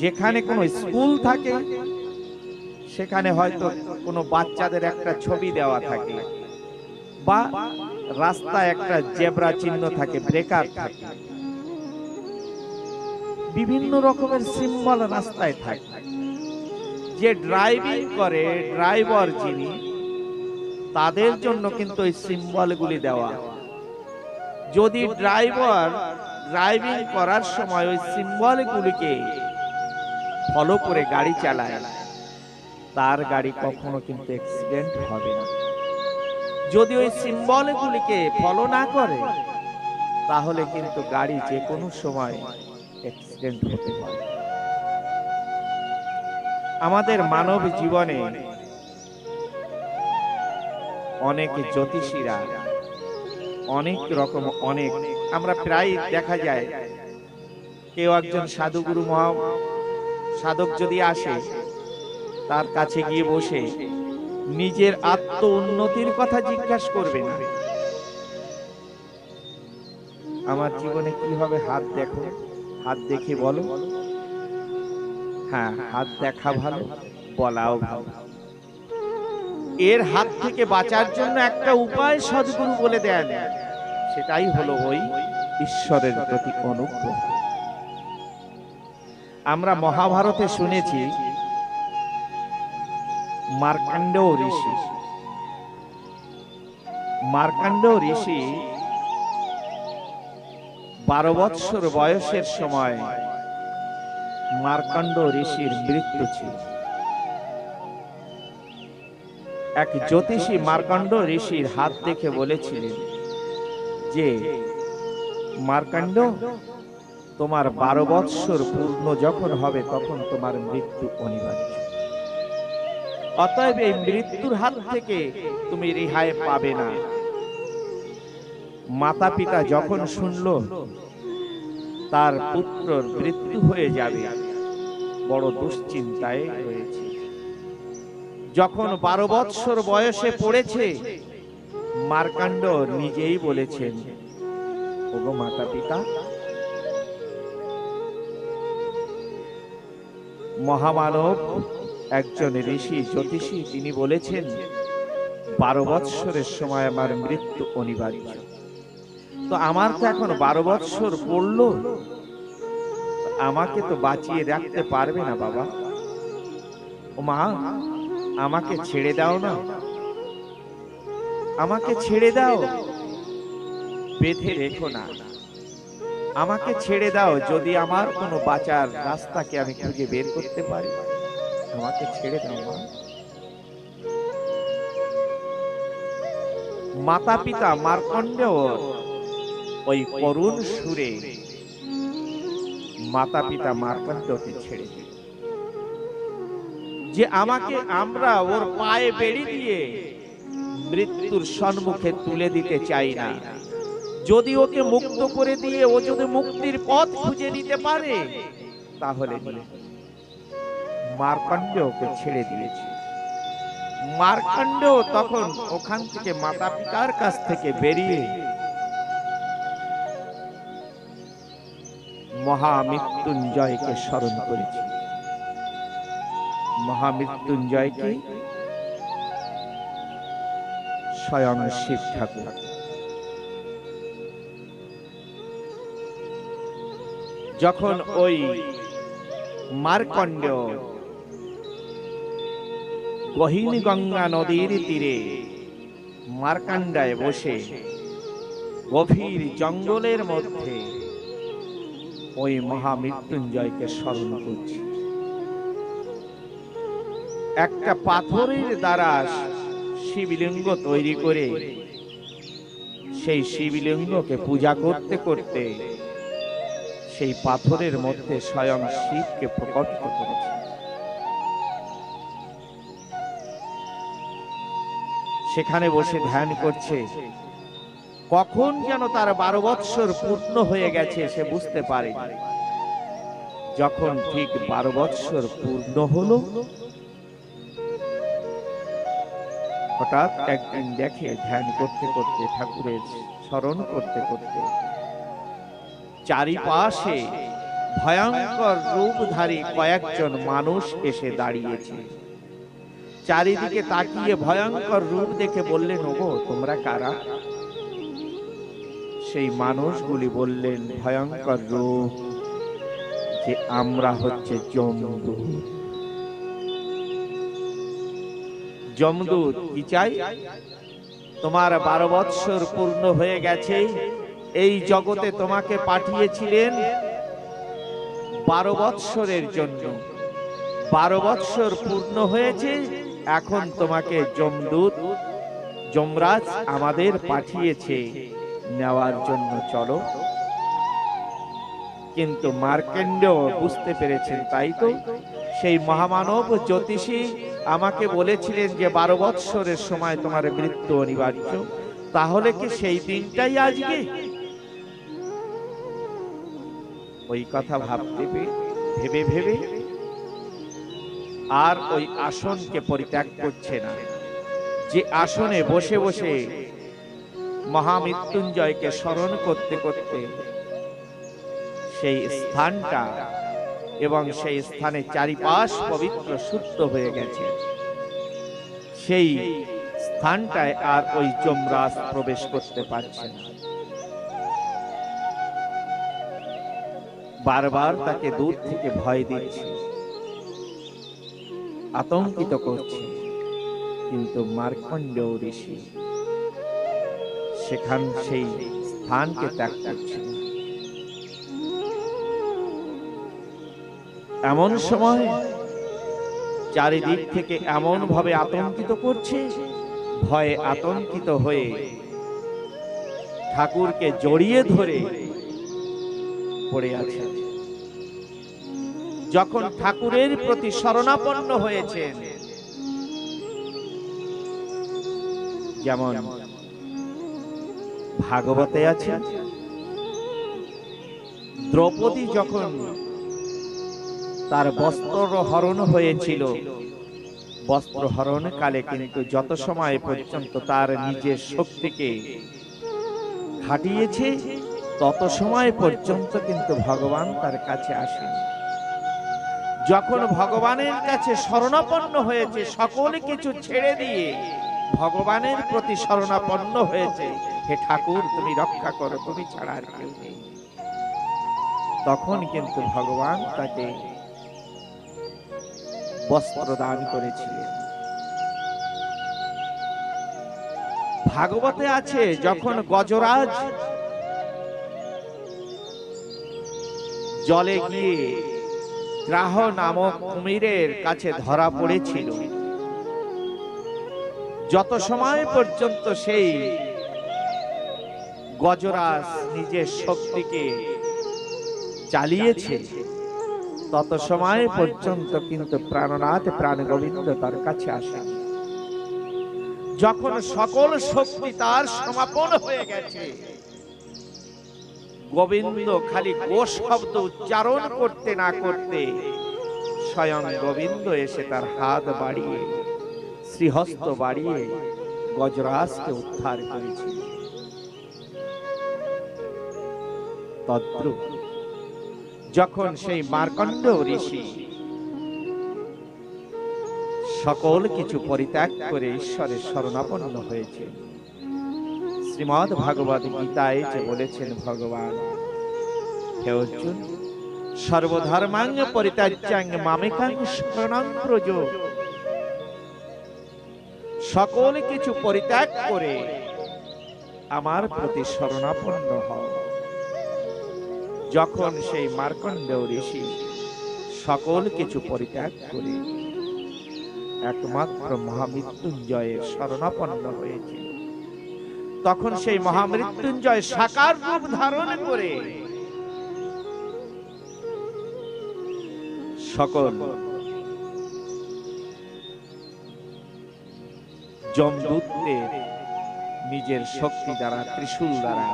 যেখানে কোনো স্কুল থাকে সেখানে হয়তো কোনো বাচ্চাদের একটা ছবি দেওয়া থাকে, বা রাস্তায় একটা জেব্রা চিহ্ন থাকে, ব্রেকার থাকে, বিভিন্ন রকমের সিম্বল রাস্তায় থাকে। যে ড্রাইভিং করে, ড্রাইভার যিনি, তাদের জন্য কিন্তু এই সিম্বলগুলি দেওয়া। যদি ড্রাইভার ড্রাইভিং করার সময় ওই সিম্বলগুলিকে ফলো করে গাড়ি চালায়, তার গাড়ি কখনো কিন্তু অ্যাক্সিডেন্ট হবে না। যদি ওই সিম্বলগুলিকে ফলো না করে, তাহলে কিন্তু গাড়ি যে কোনো সময় অ্যাক্সিডেন্ট হতে পারে। আমাদের মানব জীবনে অনেক জ্যোতিষীরা অনেক রকম আমরা প্রায় দেখা যায়, কেউ একজন সাধুগুরু মহা সাধক যদি আসে, তার কাছে গিয়ে বসে নিজের আত্ম উন্নতির কথা জিজ্ঞাসা করবে না। আমার জীবনে কি হবে, হাত দেখো, হাত দেখে বলো। হ্যাঁ, হাত দেখা ভালো, বলাও ভালো। এর হাত থেকে বাঁচার জন্য একটা উপায় সদ্গুরু বলে দেন, সেটাই হলো ওই ঈশ্বরের প্রতি অনুগ্রহ। আমরা মহাভারতে শুনেছি, মার্কণ্ডেয় ঋষি 12 বৎসর বয়সের সময় মার্কণ্ড ঋষির মৃত্যু ছিল। এক জ্যোতিষী মার্কণ্ড ঋষির হাত দেখে বলেছিলেন যে, মার্কণ্ড, তোমার 12 বৎসর পূর্ণ যখন হবে তখন তোমার মৃত্যু অনিবার্য। অতএব এই মৃত্যুর হাত থেকে তুমি রেহাই পাবে না। মাতা পিতা যখন শুনল তার পুত্রর মৃত্যু হয়ে যাবে, বড় দুশ্চিন্তায় রয়েছে। যখন 12 বৎসর বয়সে পড়েছে, মার্কণ্ড নিজেই বলেছেন, ওগো মাতা পিতা, মহামানব একজন ঋষি জ্যোতিষী, তিনি বলেছেন 12 বৎসরের সময় আমার মৃত্যু অনিবার্য। তো আমার তো এখন 12 বৎসর পড়লো, আমাকে তো বাঁচিয়ে রাখতে পারবে না বাবা। ও মা, আমাকে ছেড়ে দাও না, আমাকে ছেড়ে দাও, বেঁধে রেখো না, আমাকে ছেড়ে দাও। যদি আমার কোনো বাঁচার রাস্তাকে আমি খুঁজে বের করতে পারি, আমাকে ছেড়ে দাও মা। মাতা পিতা মার্কণ্ডেয় ওই করুণ সুরে মাতা পিতা মার্কণ্ডকে ছেড়ে দিল, যে আমরা ওর পায়ে বেড়ি দিয়ে মৃত্যুর সম্মুখে তুলে দিতে চাই না। যদি ওকে মুক্ত করে দিয়ে ও যদি মুক্তির পথ খুঁজে নিতে পারে, তাহলে মার্কণ্ডেয়কে ছেড়ে দিয়েছে। মার্কণ্ডেয় তখন ওখান থেকে মাতা পিতার কাছ থেকে বেরিয়ে মহামৃত্যুঞ্জয়কে স্মরণ করেছে। মহামৃত্যুঞ্জয়কে স্বয়ং শিব ঠাকুর। যখন ওই মার্কণ্ডেয় গহীন গঙ্গা নদীর তীরে মার্কান্ডায় বসে গভীর জঙ্গলের মধ্যে ওই মহামৃত্যুঞ্জয়কে স্মরণ করছে, একটা পাথরের দ্বারা শিবলিঙ্গ তৈরি করে সেই শিবলিঙ্গকে পূজা করতে করতে সেই পাথরের মধ্যে স্বয়ং শিবকে প্রকটিত করেছে। সেখানে বসে ধ্যান করছে। কখন যেন তার 12 বৎসর পূর্ণ হয়ে গেছে সে বুঝতে পারে। যখন ঠিক 12 বৎসর পূর্ণ হলো, হঠাৎ একদিন দেখে ধ্যান করতে করতে, ঠাকুরের স্মরণ করতে করতে চারিপাশে ভয়ঙ্কর রূপধারী কয়েকজন মানুষ এসে দাঁড়িয়েছে। চারিদিকে তাকিয়ে ভয়ঙ্কর রূপ দেখে বললেন, ওগো তোমরা কারা? সেই মানুষগুলি বললেন ভয়ঙ্কর রূপ যে আমরা হচ্ছে যমদূত। যমদূত কি চাই? তোমার 12 বৎসর পূর্ণ হয়ে গেছে, এই জগতে তোমাকে পাঠিয়েছিলেন 12 বৎসরের জন্য। 12 বৎসর পূর্ণ হয়েছে, এখন তোমাকে যমদূত যমরাজ আমাদের পাঠিয়েছে নেওয়ার জন্য, চলো। কিন্তু মার্কণ্ডেয় বুঝতে পেরেছেন, তাই তো সেই মহামানব জ্যোতিষী আমাকে বলেছিলেন যে 12 বৎসরের সময় তোমার মৃত্যু অনিবার্য, তাহলে কি সেই দিনটাই আজকে? ওই কথা ভাবতে ভেবে ভেবে আর ওই আসনকে পরিত্যাগ করছে না। যে আসনে বসে বসে মহামৃত্যুঞ্জয়কে স্মরণ করতে করতে সেই স্থানটা এবং সেই স্থানে চারিপাশ পবিত্র শুদ্ধ হয়ে গেছে, সেই স্থানটায় আর ওই যমরাজ প্রবেশ করতে পারছে না। বারবার তাকে দূর থেকে ভয় দিচ্ছে, আতঙ্কিত করছে, কিন্তু মার্কণ্ডেয় ঋষি সেখান সেই স্থানকে ত্যাগ করছে। এমন সময় চারিদিক থেকে এমন ভাবে আতঙ্কিত করছে, ভয়ে আতঙ্কিত হয়ে ঠাকুরকে জড়িয়ে ধরে পড়ে আছে। যখন ঠাকুরের প্রতি শরণাপন্ন হয়েছেন, যেমন ভাগবতে আছে, দ্রৌপদী যখন তার বস্ত্র হরণ হয়েছিল, বস্ত্র হরণ কালে কিন্তু যত সময় পর্যন্ত তার নিজের শক্তিকে খাটিয়েছে, তত সময় পর্যন্ত কিন্তু ভগবান তার কাছে আসেন। যখন ভগবানের কাছে শরণাপন্ন হয়েছে, সকল কিছু ছেড়ে দিয়ে ভগবানের প্রতি শরণাপন্ন হয়েছে, হে ঠাকুর তুমি রক্ষা করো, তুমি ছাড়া আর কেউ নেই, তখন কিন্তু ভগবান তাকে বস্ত্র দান করেছিলেন। ভাগবতে আছে, যখন গজরাজ জলে গিয়ে গ্রাহ নামক কুমিরের কাছে ধরা পড়েছিল, যত সময় পর্যন্ত সেই গজরাজ নিজের শক্তিকে চালিয়েছে, তত সময় পর্যন্ত কিন্তু প্রাণনাথ প্রাণ গোবিন্দ তার কাছে আসে। যখন সকল শক্তি তার সমাপন হয়ে গেছে, গোবিন্দ খালি গো শব্দ উচ্চারণ করতে না করতে স্বয়ং গোবিন্দ এসে তার হাত বাড়িয়ে, শ্রীহস্ত বাড়িয়ে গজরাজকে উদ্ধার করেছে। তদ্রূপ যখন সেই মার্কণ্ডেয় ঋষি সকল কিছু পরিত্যাগ করে ঈশ্বরের শরণাপন্ন হয়েছে। শ্রীমদ্ ভাগবত গীতায় যে বলেছেন ভগবান, হে অর্জুন, সর্বধর্মাং পরিত্যাজ্যাং মামেকাং শরণং ব্রজ। সকল কিছু পরিত্যাগ করে আমার প্রতি শরণাপন্ন হও। যখন সেই মার্কণ্ডেয় ঋষি সকল কিছু পরিত্যাগ করে একমাত্র মহামৃত্যুঞ্জয়ের শরণাপন্ন হয়েছে, তখন সেই মহামৃত্যুঞ্জয় সাকার রূপ ধারণ করে সকল যমদূতদের নিজের শক্তি দ্বারা, ত্রিশূল দ্বারা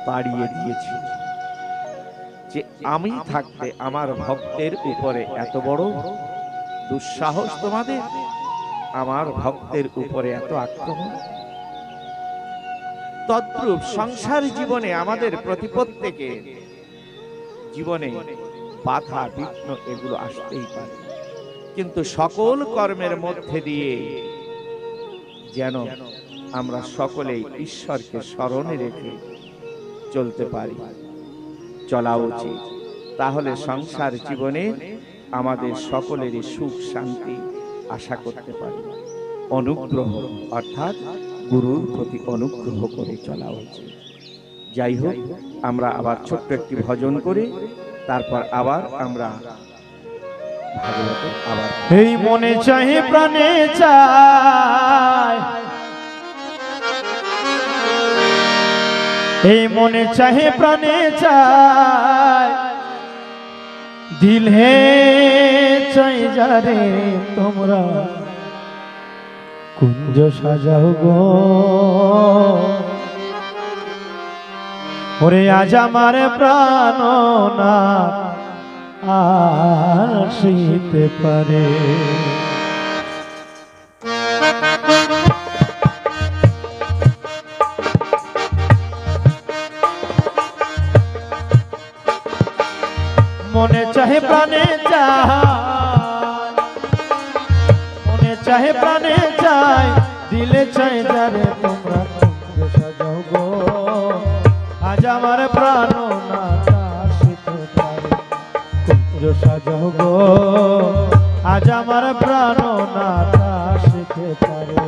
তাড়িয়ে দিয়েছে। যে আমি থাকতে আমার ভক্তের উপরে এত বড় দুঃসাহস তোমাদের, আমার ভক্তের উপরে এত আক্রমণ। তদ্রূপ সংসার জীবনে আমাদের প্রতিপত্তিকে জীবনে বাধা বিঘ্ন এগুলো আসতেই পারে, কিন্তু সকল কর্মের মধ্যে দিয়ে যেন আমরা সকলেই ঈশ্বরকে স্মরণে রেখে চলতে পারি, চলা উচিত। তাহলে সংসার জীবনে আমাদের সকলেরই সুখ শান্তি আশা করতে পারি। অনুগ্রহ অর্থাৎ গুরুর প্রতি অনুগ্রহ করে চলা উচিত। যাই হোক, আমরা আবার ছোট্ট একটি ভজন করে তারপর আবার আমরা ভাগবতে আবার এই মনে চাহে প্রাণে চায়, এই মনে চাহে প্রাণে চায়, দিল হে চাই যারে তোমরা কুঞ্জ সাজাও গো। ওরে আজ আমার প্রাণনাথ আসিতে পারে। মনে চাহে প্রাণে চায়, মনে চাহে প্রাণে চায়, দিলে চাই যারে তোমরা কুঞ্জ সাজাও গো। আজ আমার প্রাণনাথ আসিতে পারে, কুঞ্জ সাজাও গো। আজ আমার প্রাণনাথ আসিতে পারে।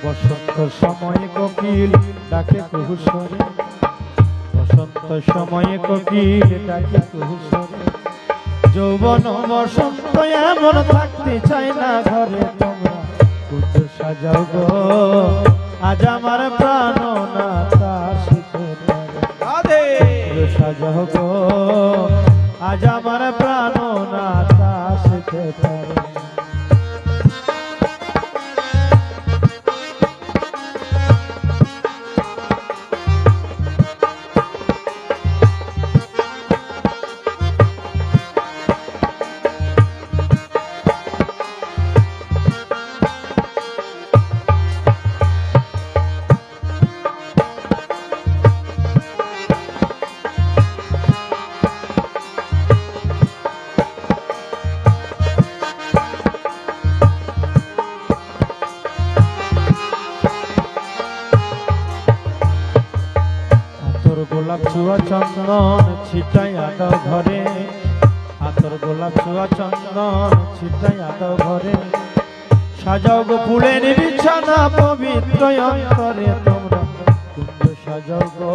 বসন্ত সময়ে কোকিল ডাকে কুহুসরে, বসন্ত সময়ে কোকিল ডাকে কুহুসরে। যৌবন বসন্ত এমন থাকতে চাই না ঘরে, তোমরা কুঞ্জ সাজাও গো। আজ আমার প্রাণনাথ আসিতে পারে, কুঞ্জ সাজাও গো। আজ আমার প্রাণনাথ আসিতে পারে। গোলাপ ছুয়া চন্দন ছিটাইয়া দাও ঘরে, আতর গোলাপ ছুয়া চন্দন ছিটাইয়া দাও ঘরে। সাজাও গো ফুলের বিছানা পবিত্র অন্তরে, তোমরা কুঞ্জ সাজাও গো।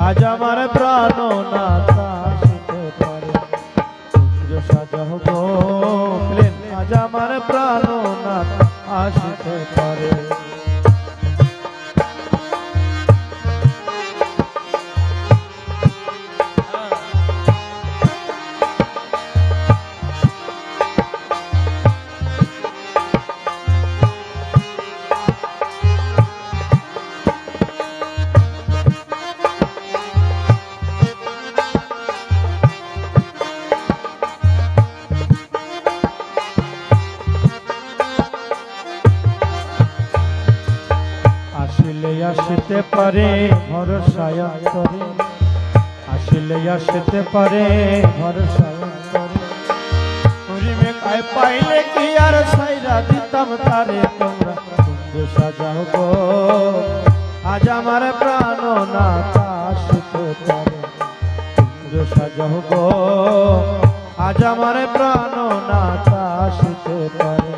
আজ আমার প্রাণনাথ আসিতে পারে, কুঞ্জ সাজাও গো। আজ আমার প্রাণনাথ আসিতে পারে। আসতে পারে ভরসায় অন্তরে, আসলে আসতে পারে ভরসায় অন্তরে। করিবে কায় পাইলে কি আর সাইরা দিতাম তারে, তোমরা বন্ধু সাজাও গো আজ আমার প্রাণ নাথ আসতে পারে। বন্ধু সাজাও গো আজ আমার প্রাণ নাথ আসতে পারে।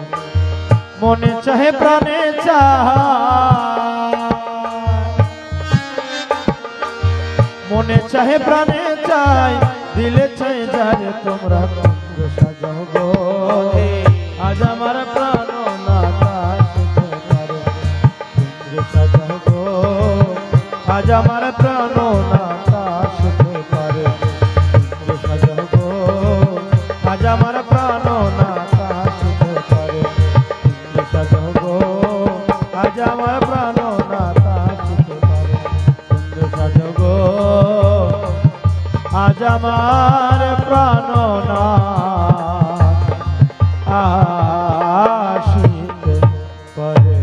মনে চাহে প্রাণে চায়, মনে চাহে প্রাণে চাই, দিলে চাই যারে তোমরা বন্ধু সাজাও গো আজ আমার প্রাণ নাথ আসতে পারে। বন্ধু সাজাও গো আজ আমার প্রাণ নাথ আসতে পারে। বন্ধু সাজাও গো আজ আমার প্রাণ নাথ আসতে পারে। বন্ধু সাজাও গো আজ আমার প্রাণ নাথ আসতে পারে। বন্ধু সাজাও গো আজ আমার প্রাণনাথ আসিতে পারে।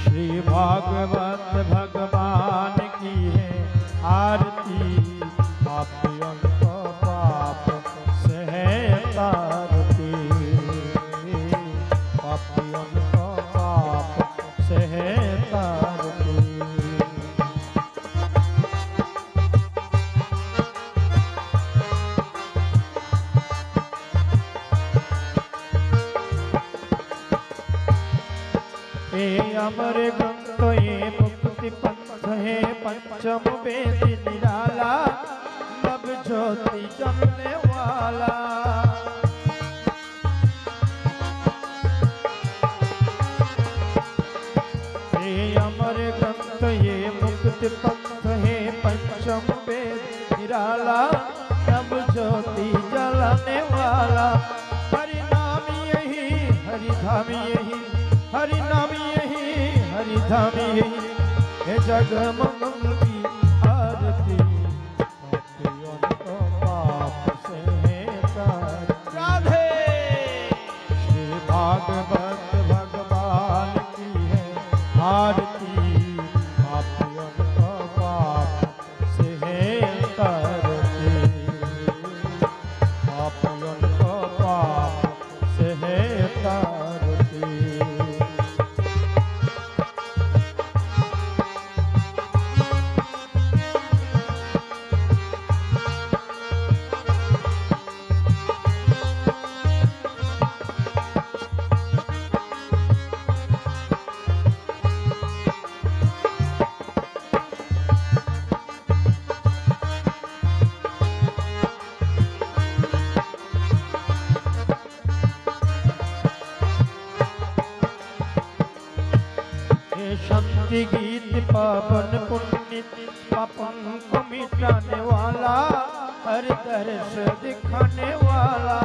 श्री भागवत भगवान की है आरती, पापियों को पाप से है तारती, पापियों को पाप से है तारती। हे अमर ग्रंथ ये मुक्ति पंथ है, पंचम वेद निराला, नव ज्योति जलने वाला। हे अमर ग्रंथ ये मुक्ति पंथ है, पंचम वेद निराला, नव ज्योति जलने वाला। हरि नाम यही, हरि धाम यही, हरि नाम यही, हरि धाम यही है जग मंगल की आरती। पापियों को पाप से है तारती। राधे श्री भागवत भगवान की है आरती, पापियों को पाप से है तारती, पापियों को पाप से है तारती। शांति गीत पावन पुण्य पापन को मिटाने वाला, हर दर्श दिखाने वाला।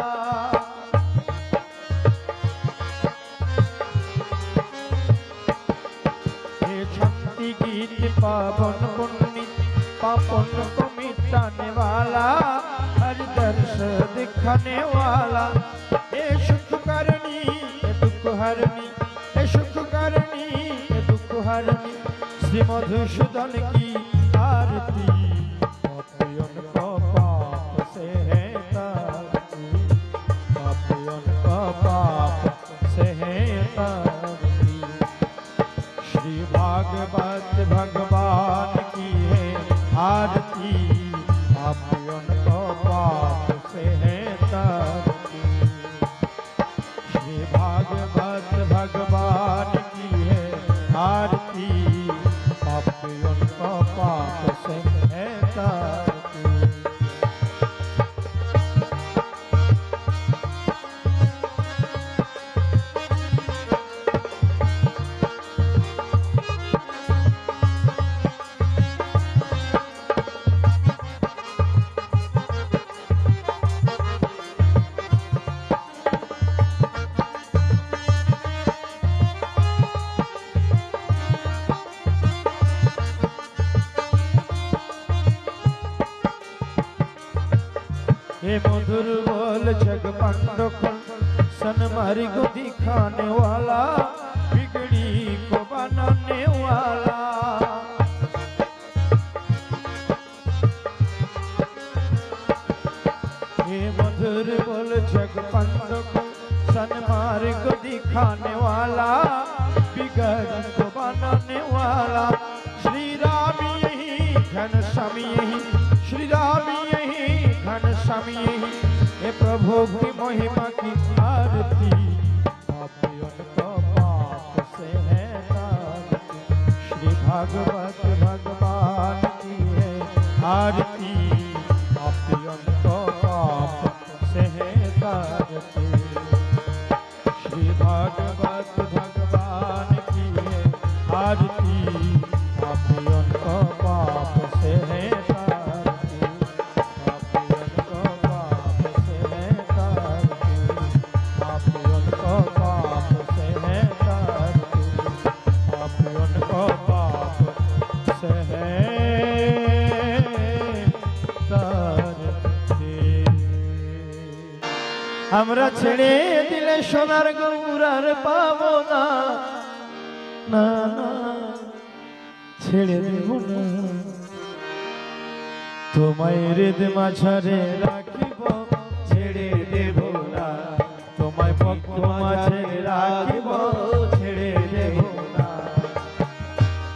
ये शांति गीत पावन पुण्य पापन को मिटाने वाला, हर दर्श दिखाने वाला। ये सुख करनी ये दुख हरनी, ये सुख करनी हरनी, श्री मधुसूदन की आरती। पापियों को पाप से है तारती, पापियों को पाप से है तारती। श्री भागवत भगवान की है आरती, पापियों को पाप से है तारती। श्री भागवत भगवान की है आरती, पापियों को पाप से है हे मधुर बोल जग पंडोखन सन मारी को दिखाने वाला बिगड़ी को बनाने वाला हे मधुर बोल जग पंडोखन सन मारी को दिखाने वाला बिगड़ी को बनाने वाला श्री राम यही घनश्याम यही श्री राम यही घनश्याम यही हे प्रभु की महिमा की आरती पापियों को पाप से है तारती श्री भागवत भगवान की है आरती पापियों को पाप से है तारती श्री भागवत भगवान की है आरती पापियों को पाप से है আমরা ছেড়ে দিলে সোনার গৌরার পাবো না না না ছেড়ে দেব না তোমায় হৃদ মাঝারে রাখিব ছেড়ে দেব না তোমায় ভক্ত মাঝে রাখিব ছেড়ে দেব না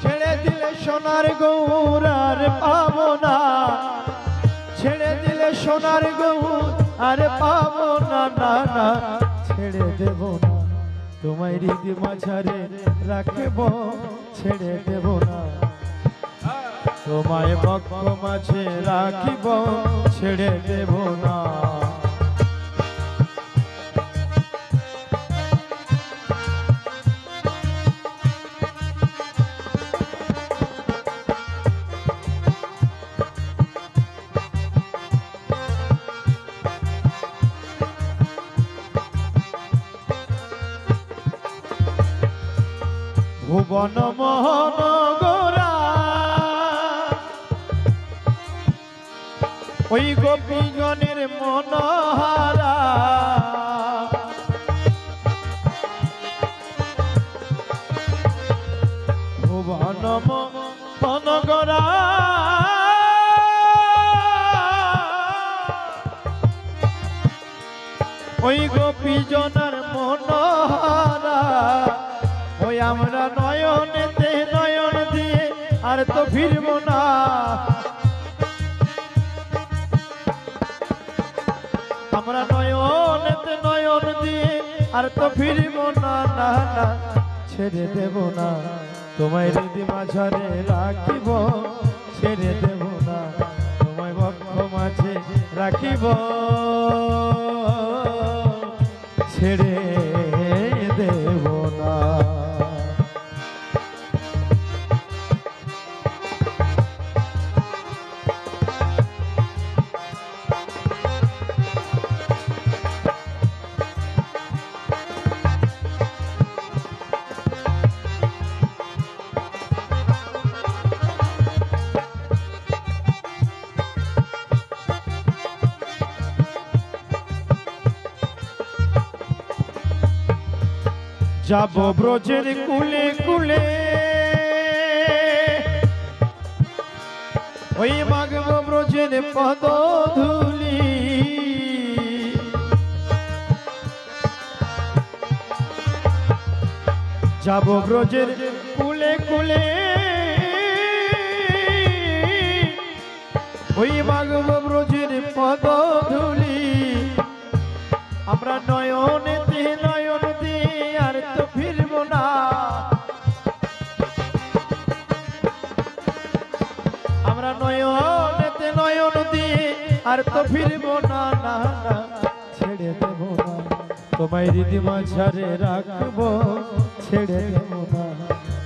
ছেড়ে দিলে সোনার গৌরার পাবো না ছেড়ে দিলে সোনার গৌর আরে পাবো না না না ছেড়ে দেব না তোমায় হৃদ মাঝারে রাখব ছেড়ে দেব না তোমায় ভক্ত মাঝে রাখিব ছেড়ে দেব না ভুবন মোহন গোরা ওই গোপীগণের মনোহারা ভুবন মোহন গোরা ওই গোপীজনের মনোহারা ওই আমরা নয়নেতে নয়ন দিয়ে আর তো ফিরব না আমরা নয়নেতে নয়ন দিয়ে আর তো ফিরব না না না ছেড়ে দেব না তোমায় হৃদ মাঝারে রাখিব ছেড়ে দেব না তোমায় বক্ষ মাঝে রাখিব ছেড়ে দেব না যাব ব্রজের কুলে কুলে ওই মাগব ব্রজের পদ ধুলি যাব ব্রজের কুলে কুলে ওই মাগব ব্রজের পদ ধুলি আমরা নয়নেতে নয়ন দিয়ে আর তো ফিরব না আমরা নয়নেতে নয়ন দিয়ে আর তো ফিরব না না না ছেড়ে দেব না তোমায় হৃদ মাঝারে রাখব ছেড়ে দেব না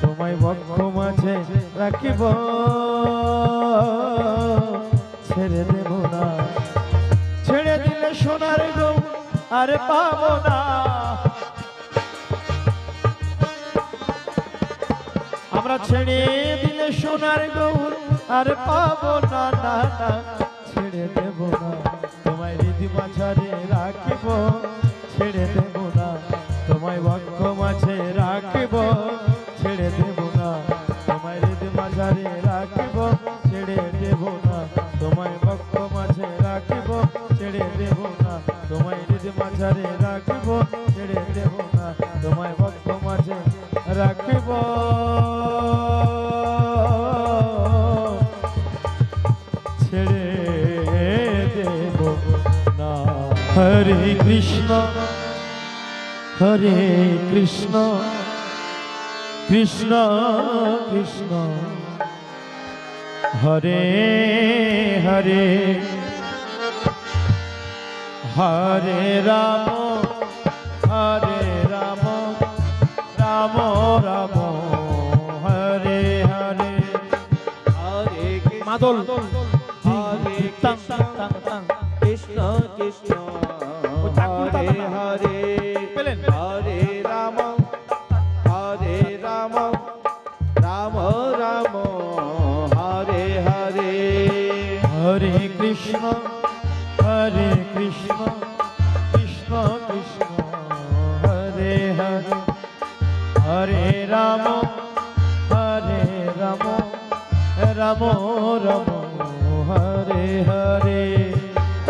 তোমায় বক্ষ মাঝে রাখিব ছেড়ে দেব না ছেড়ে দিলে সোনার গৌ আর পাবো না আমরা ছেড়ে দিলে সোনার গৌর আর পাবো না না না ছেড়ে দেব না তোমায় হৃদ মাঝারে রাখিব ছেড়ে দেব না তোমায় বক্ষ মাঝে রাখিব ছেড়ে দেব না তোমায় হৃদ মাঝারে রাখিব ছেড়ে দেব না তোমায় বক্ষ মাঝে রাখিব ছেড়ে দেব না তোমায় হৃদ মাঝারে রাখিব ছেড়ে দেব না তোমায় বক্ষ মাঝে রাখিব ছেড়ে দেব না। হরে কৃষ্ণ কৃষ্ণ কৃষ্ণ হরে হরে হরে রাম রাম রাম হরে হরে হরে মাদল হরে কৃষ্ণ কৃষ্ণ কৃষ্ণ হরে হরে হরে রাম রাম রাম হরে হরে হরে কৃষ্ণ কৃষ্ণ কৃষ্ণ হরে হরে হরে রাম রাম রাম হরে হরে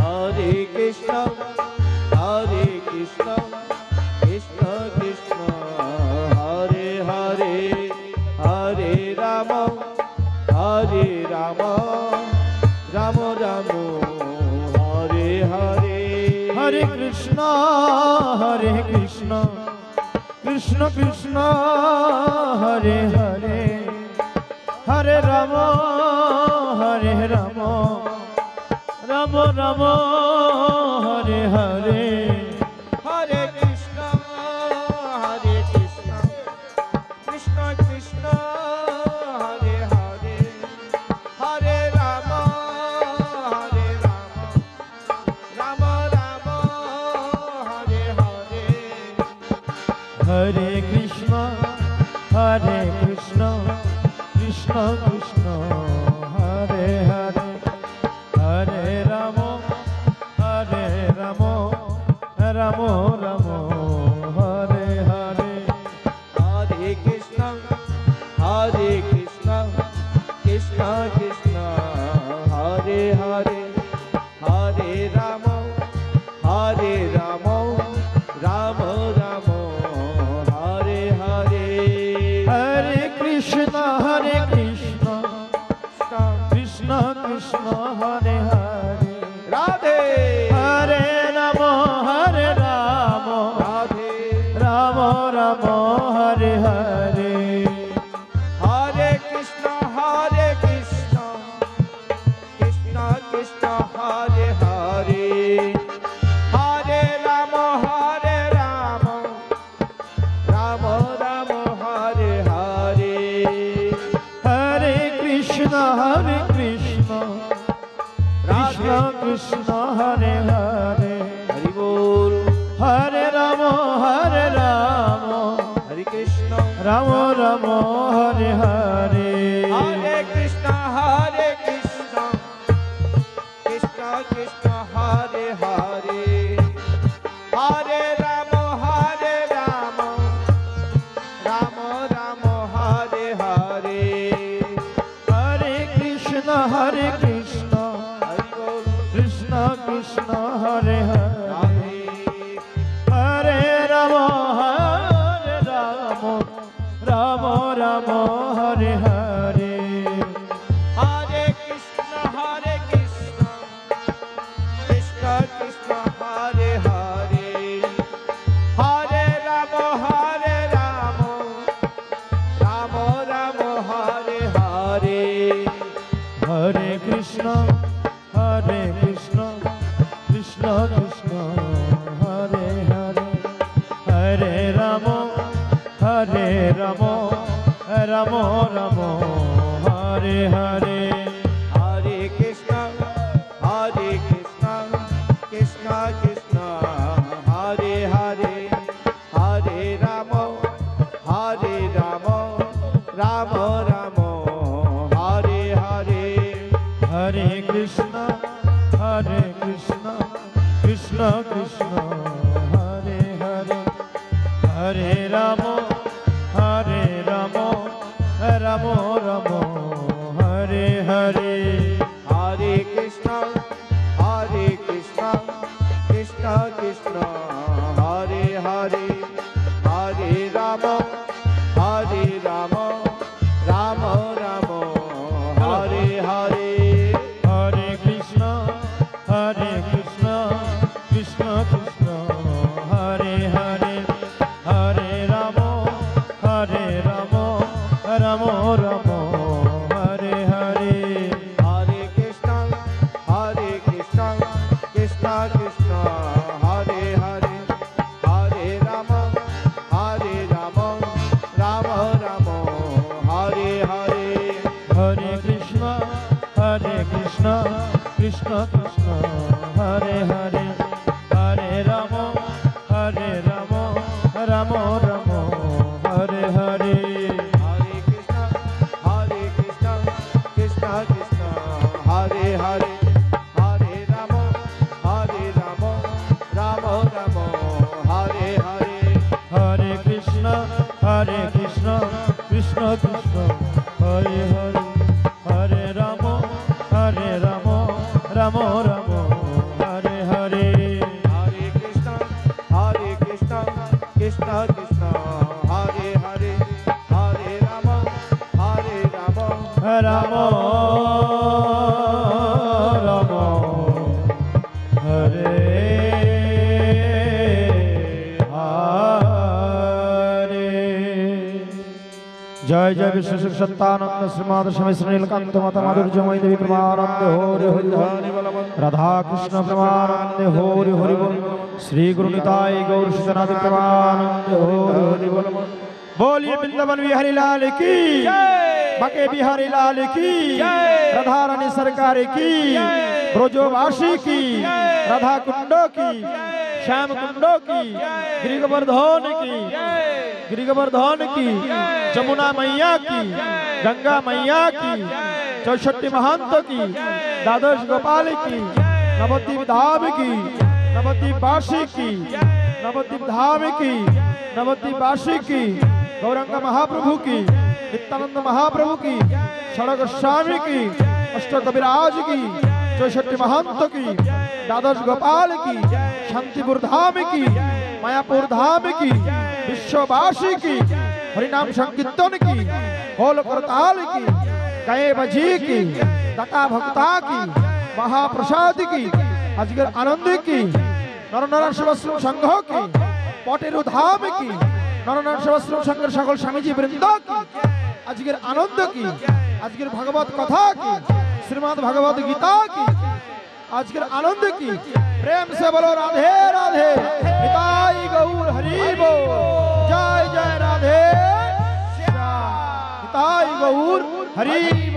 হরে কৃষ্ণ কৃষ্ণ কৃষ্ণ হরে হরে হরে রাম রাম রাম হরে হরে হরে কৃষ্ণ কৃষ্ণ কৃষ্ণ হরে হরে হরে রাম রাম রাম হরে হরে হরে কৃষ্ণ কৃষ্ণ কৃষ্ণ হরে হরে হরে রাম রাম রাম হরে হরে হরে কৃষ্ণ কৃষ্ণ কৃষ্ণ হরে হরে হরে রাম রাম রাম হরে হরে হরে কৃষ্ণ কৃষ্ণ কৃষ্ণ হরে হরে হরে রাম রাম রাম হরে হরে হরে কৃষ্ণ কৃষ্ণ কৃষ্ণ হরে হরে রাধে হরে রাম রাধে রাম রাম হরে হরে হরে কৃষ্ণ কৃষ্ণ কৃষ্ণ হরে হরে হরে রাম রাম রাম হরে হরে হরে কৃষ্ণ কৃষ্ণ কৃষ্ণ হরে হরে হরি বল হরে রাম হরে কৃষ্ণ রাম রাম হরে হরে হরে কৃষ্ণ কৃষ্ণ কৃষ্ণ হরে হরে হরে রাম রাম রাম হরে হরে হরে কৃষ্ণ কৃষ্ণ হরি বল কৃষ্ণ কৃষ্ণ হরে হরে রাধে হরে রাম রাম রাম হরে হরে হরে কৃষ্ণ কৃষ্ণ কৃষ্ণ হরে হরে হরে রাম রাম রাম হরে হরে হরে কৃষ্ণ কৃষ্ণ কৃষ্ণ কৃষ্ণ হরে হরে হরে রাম রাম রাম হরে হরে হরে কৃষ্ণ কৃষ্ণ কৃষ্ণ হরে হরে হরে রাম রাম রাম হরে হরে হরে কৃষ্ণ কৃষ্ণ হরে হরে হরে রাম রাম রাম হরে হরে হরে কৃষ্ণ কৃষ্ণ কৃষ্ণ হরে হরে হরে রাম রাম রাম হরে হরে হরে কৃষ্ণ কৃষ্ণ কৃষ্ণ হরে হরে হরে রাম রাম রাম হরে হরে হরে কৃষ্ণ কৃষ্ণ কৃষ্ণ হরে হরে হরে রাম রাম রাম হরে হরে হরে কৃষ্ণ কৃষ্ণ কৃষ্ণ হরে হরে হরে রাম রাম রাম হরে হরে হরে কৃষ্ণ কৃষ্ণ কৃষ্ণ হরে হরে হরে রাম রাম রাম হরে হরে হরে কৃষ্ণ কৃষ্ণ কৃষ্ণ হরে হরে হরে রাম রাম রাম হরে হরে জয় জয় বিশ্ব সত্তানন্দ শ্রীমাদ স্বামী শ্রী নীলকান্ত মাতা মাধুর্যময়ী দেবী প্রেমানন্দে হরি হরি রাধা কৃষ্ণ প্রেমানন্দে হরি হরি বল শ্রী গুরু নিতাই গৌর সুতনাদি প্রেমানন্দে হরি হরি বল बोलिए वृंदावन बिहारी लाल की बाके बिहारी लाल की राधा रानी सरकार की ब्रजवासी की राधा कुंडो की श्याम कुंडो की गिरिगोवर्धन की जमुना मैया की गंगा मैया की 64 महंत की द्वादश गोपाल की नवद्वीप धाम की नवद्वीप वासी की नवद्वीप धाम की नवद्वीप वासी की गौरंग महाप्रभु की नित्यानंद महाप्रभु की षडग स्वामी की अष्ट कविराज की 64 महंत की द्वादश गोपाल की शांतिपुर धाम की मायापुर धाम की विश्ववासी की हरिनाम संकीर्तन की होल करताल की गए बजी की दता भक्ता की महाप्रसाद की अजगर आनंद की नरनारायण सेवाश्रम संघ की पटेरु धाम की नरनारायण सेवाश्रम संघ सकल स्वामीजी वृंद की अजगर आनंद की अजगर भगवत कथा की श्रीमद् भगवत गीता की अजगर आनंद की प्रेम से बोलो राधे राधे निताई गौर हरि बोल जय जय राधे श्याम निताई गौर हरि